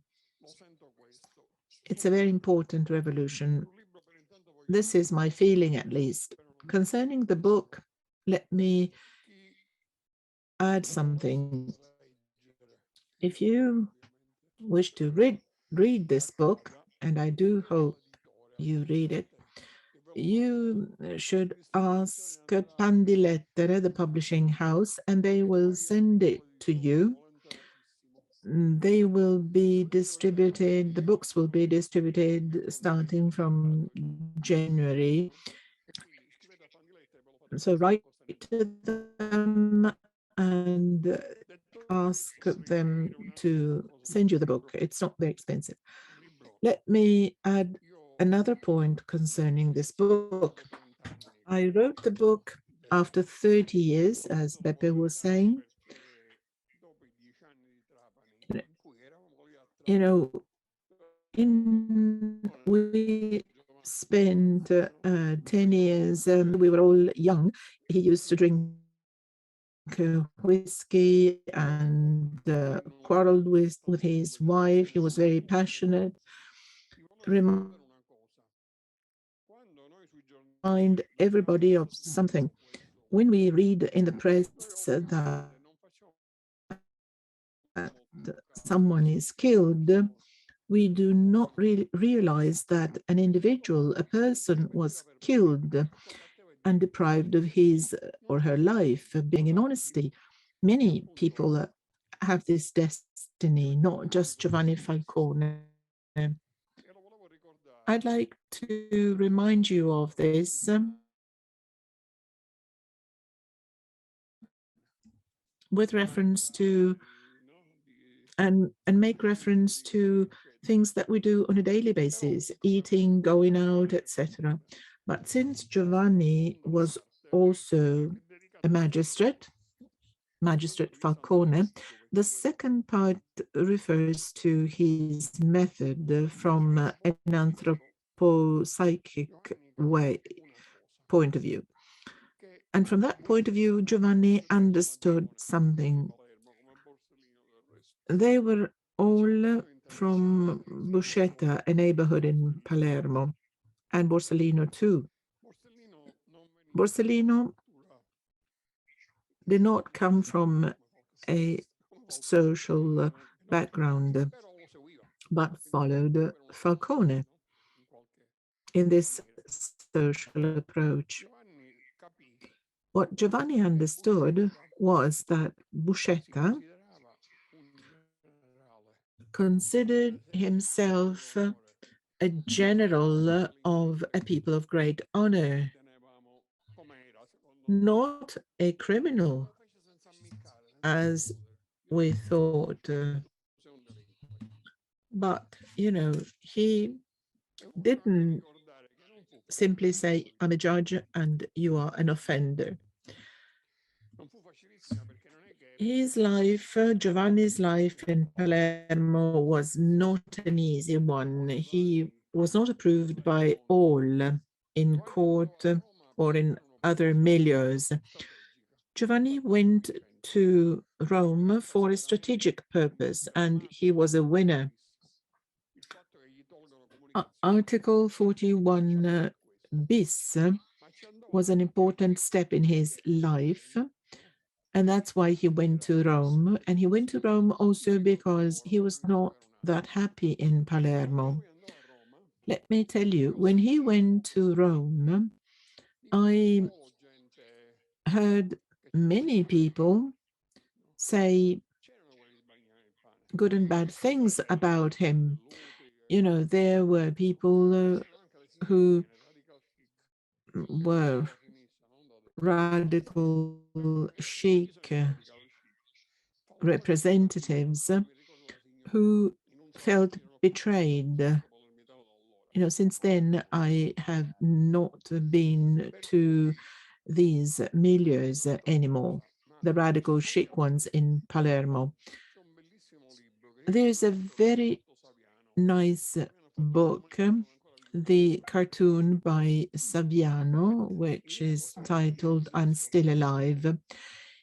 [SPEAKER 4] It's a very important revolution. This is my feeling, at least. Concerning the book, let me add something. If you wish to read this book, and I do hope you read it, you should ask Pandilettere, the publishing house, and they will send it to you. They will be distributed, the books will be distributed starting from January. So write to them and ask them to send you the book. It's not very expensive. Let me add another point concerning this book. I wrote the book after 30 years, as Beppe was saying. You know, we spent 10 years, we were all young. He used to drink whiskey and quarreled with his wife. He was very passionate. Remind everybody of something. When we read in the press that someone is killed, we do not really realize that an individual, a person, was killed and deprived of his or her life, being in honesty. Many people have this destiny, not just Giovanni Falcone. I'd like to remind you of this with reference to and make reference to things that we do on a daily basis, eating, going out, etc. But since Giovanni was also a magistrate Falcone, the second part refers to his method from an anthropopsychic point of view. And from that point of view, Giovanni understood something. They were all from Buscetta, a neighborhood in Palermo, and Borsellino too. Borsellino did not come from a social background, but followed Falcone in this social approach. What Giovanni understood was that Buscetta considered himself a general of a people of great honor, not a criminal, as we thought. But, you know, he didn't simply say, I'm a judge and you are an offender. His life, Giovanni's life in Palermo was not an easy one. He was not approved by all in court or in other milieus. Giovanni went to Rome for a strategic purpose, and he was a winner. Article 41 bis was an important step in his life, and that's why he went to Rome. And he went to Rome also because he was not that happy in Palermo. Let me tell you, when he went to Rome, I heard many people say good and bad things about him. You know, there were people who were radical chic representatives who felt betrayed. You know, since then, I have not been to these milieus anymore, the radical chic ones in Palermo. There's a very nice book, the cartoon by Saviano, which is titled I'm Still Alive.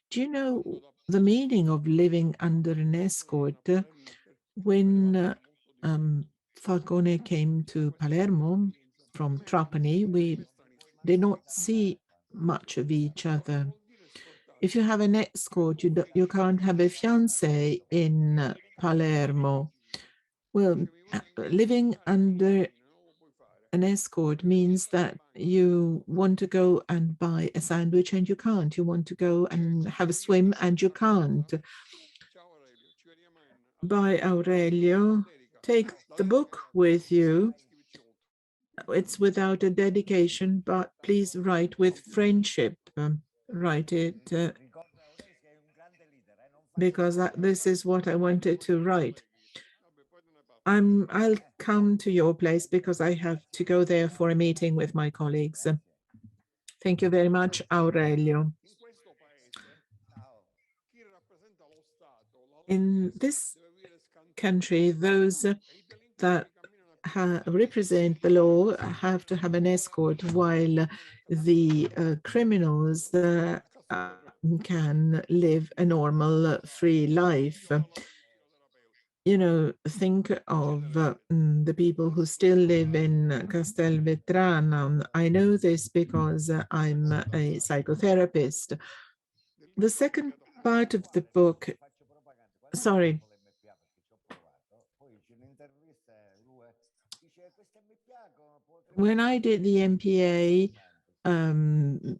[SPEAKER 4] Do you know the meaning of living under an escort? When Falcone came to Palermo from Trapani, we did not see much of each other. If you have an escort, you can't have a fiancé in Palermo. Well, living under an escort means that you want to go and buy a sandwich and you can't. You want to go and have a swim and you can't. By Aurelio, take the book with you. It's without a dedication, but please write with friendship. Write it because this is what I wanted to write. I'll come to your place because I have to go there for a meeting with my colleagues. Thank you very much, Aurelio. In this country, those that represent the law have to have an escort, while the criminals can live a normal, free life. You know, think of the people who still live in Castelvetrano. I know this because I'm a psychotherapist. The second part of the book, sorry. When I did the MPA,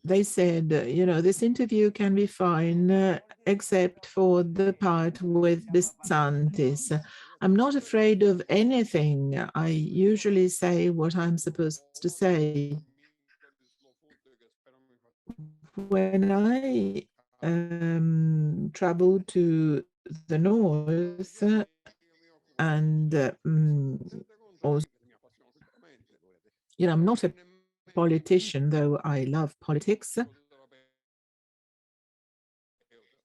[SPEAKER 4] they said, you know, this interview can be fine except for the part with DeSantis. I'm not afraid of anything. I usually say what I'm supposed to say. When I travel to the north and also, I'm not a politician, though I love politics.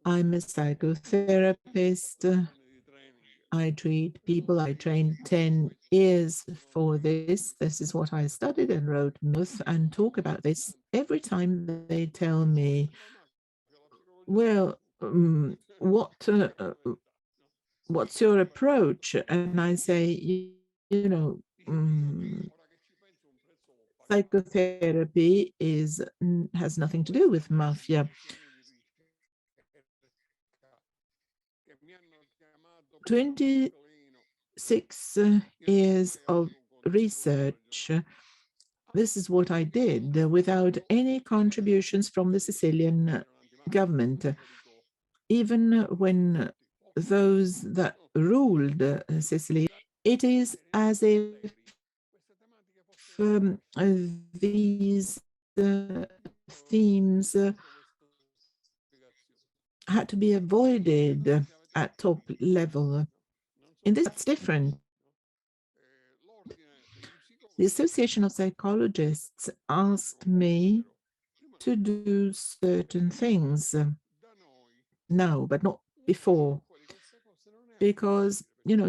[SPEAKER 4] I'm a psychotherapist. I treat people. I trained 10 years for this. This is what I studied and wrote myth and talk about this. Every time they tell me, well, what's your approach? And I say, psychotherapy has nothing to do with mafia. 26 years of research. This is what I did without any contributions from the Sicilian government. Even when those that ruled Sicily, it is as if these themes had to be avoided at top level. In this, it's different. The Association of Psychologists asked me to do certain things now, but not before, because,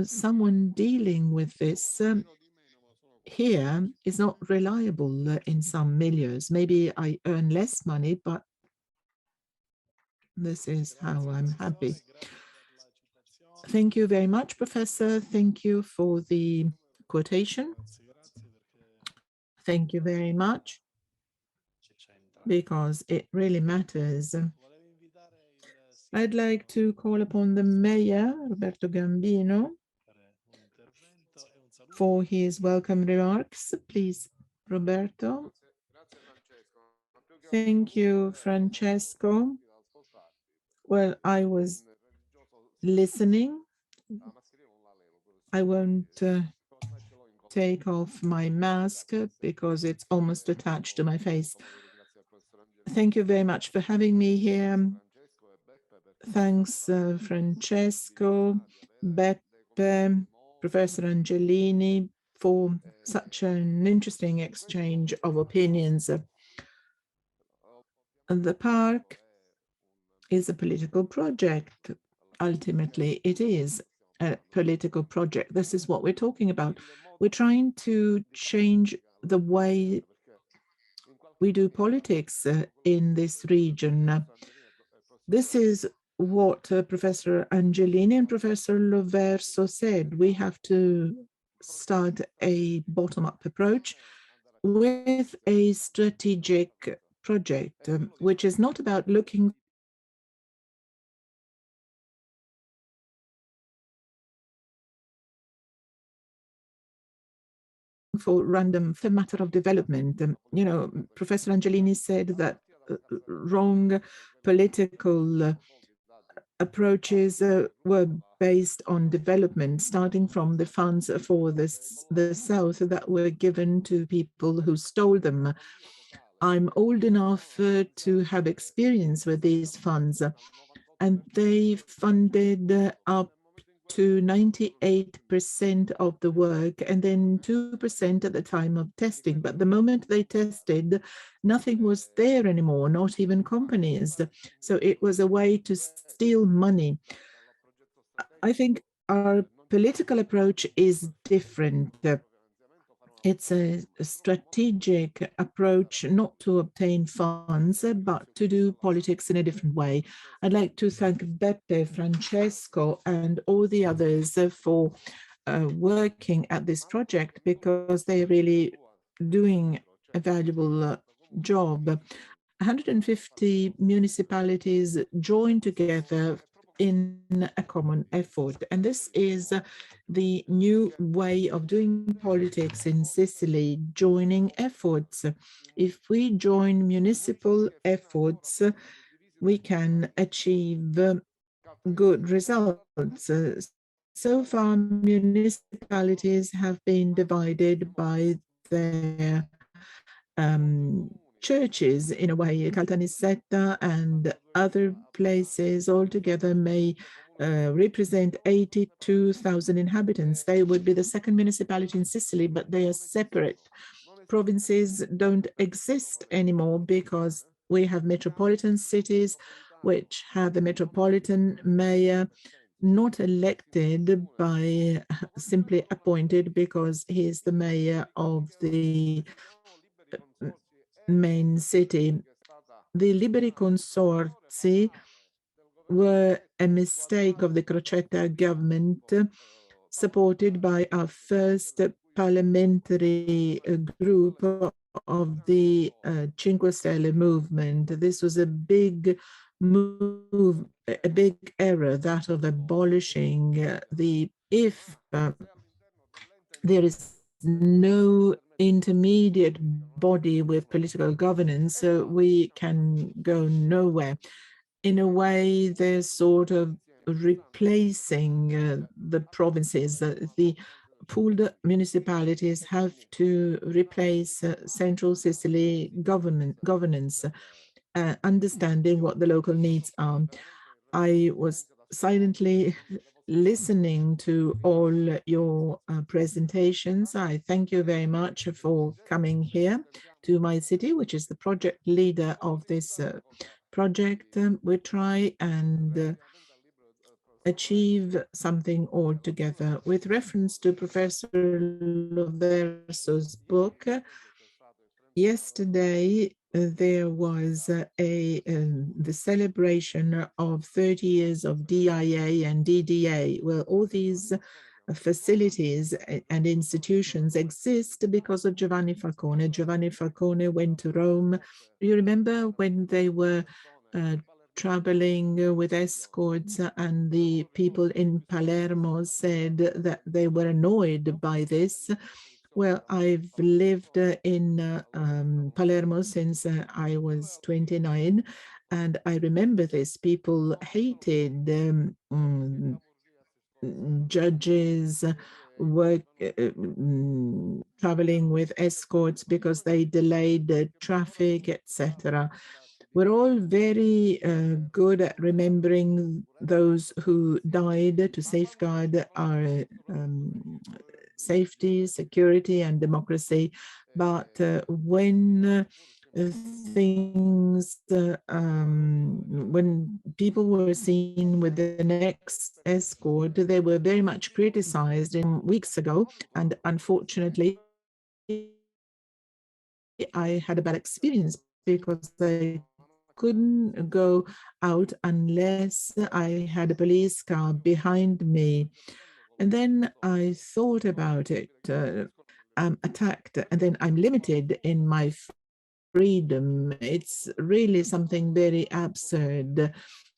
[SPEAKER 4] someone dealing with this here is not reliable in some milieus. Maybe I earn less money, but this is how I'm happy. Thank you very much, Professor. Thank you for the quotation. Thank you very much, because it really matters. I'd like to call upon the mayor, Roberto Gambino, for his welcome remarks. Please, Roberto. Thank you, Francesco. Well, I was listening. I won't take off my mask because it's almost attached to my face. Thank you very much for having me here. Thanks, Francesco, Beppe, Professor Angelini, for such an interesting exchange of opinions. The park is a political project. Ultimately, it is a political project. This is what we're talking about. We're trying to change the way we do politics in this region. This is what Professor Angelini and Professor Loverso said. We have to start a bottom-up approach with a strategic project, which is not about looking for random, the matter of development. Professor Angelini said that wrong political approaches were based on development, starting from the funds for the South that were given to people who stole them. I'm old enough to have experience with these funds, and they funded up to 98% of the work, and then 2% at the time of testing. But the moment they tested, nothing was there anymore, not even companies. So it was a way to steal money. I think our political approach is different. It's a strategic approach, not to obtain funds, but to do politics in a different way. I'd like to thank Beppe, Francesco, and all the others for working at this project, because they're really doing a valuable job. 150 municipalities joined together in a common effort. And this is the new way of doing politics in Sicily, joining efforts. If we join municipal efforts, we can achieve good results. So far, municipalities have been divided by their churches in a way. Caltanissetta and other places altogether may represent 82,000 inhabitants. They would be the second municipality in Sicily, but they are separate. Provinces don't exist anymore because we have metropolitan cities which have a metropolitan mayor not elected by simply appointed because he is the mayor of the main city. The Liberi Consorzi were a mistake of the Crocetta government, supported by our first parliamentary group of the Cinque Stelle movement. This was a big move, a big error, that of abolishing if there is no intermediate body with political governance, so we can go nowhere. In a way, they're sort of replacing the provinces. The pooled municipalities have to replace central Sicily governance, understanding what the local needs are. I was silently listening to all your presentations. I thank you very much for coming here to my city, which is the project leader of this project. We try and achieve something all together. With reference to Professor Loverso's book, yesterday there was the celebration of 30 years of DIA and DDA. Well, all these facilities and institutions exist because of Giovanni Falcone. Giovanni Falcone went to Rome. You remember when they were traveling with escorts and the people in Palermo said that they were annoyed by this? Well, I've lived in Palermo since I was 29, and I remember this. People hated judges traveling with escorts because they delayed the traffic, etc. We're all very good at remembering those who died to safeguard our safety, security, and democracy. But when when people were seen with the next escort, they were very much criticized weeks ago. And unfortunately, I had a bad experience because I couldn't go out unless I had a police car behind me. And then I thought about it. I'm attacked, and then I'm limited in my freedom. It's really something very absurd.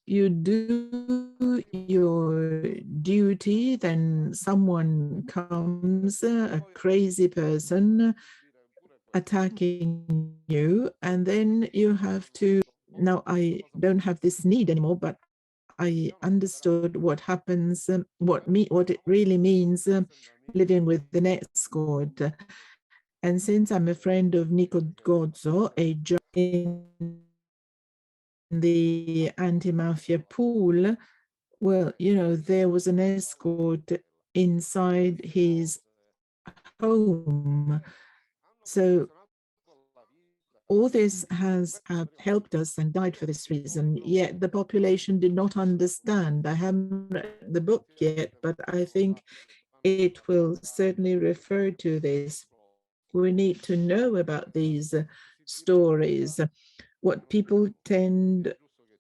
[SPEAKER 4] You do your duty, then someone comes, a crazy person, attacking you, and then you have to. Now I don't have this need anymore, but I understood what happens, what it really means living with an escort. And since I'm a friend of Nico Gozzo, a judge in the anti-mafia pool, well, you know, there was an escort inside his home. So all this has helped us and died for this reason, yet the population did not understand. I haven't read the book yet, but I think it will certainly refer to this. We need to know about these stories. What people tend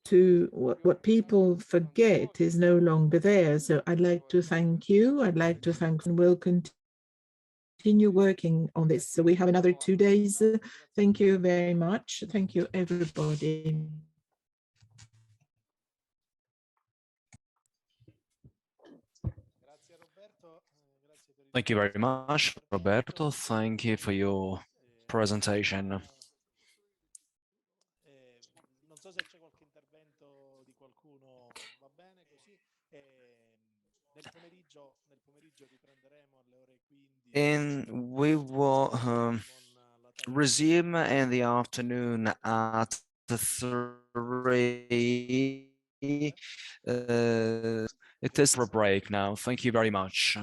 [SPEAKER 4] to, what people forget is no longer there. So I'd like to thank you. I'd like to thank, and we'll continue working on this. So we have another 2 days. Thank you very much. Thank you, everybody.
[SPEAKER 3] Thank you very much, Roberto. Thank you for your presentation. And we will resume in the afternoon at 3. It is for a break now. Thank you very much.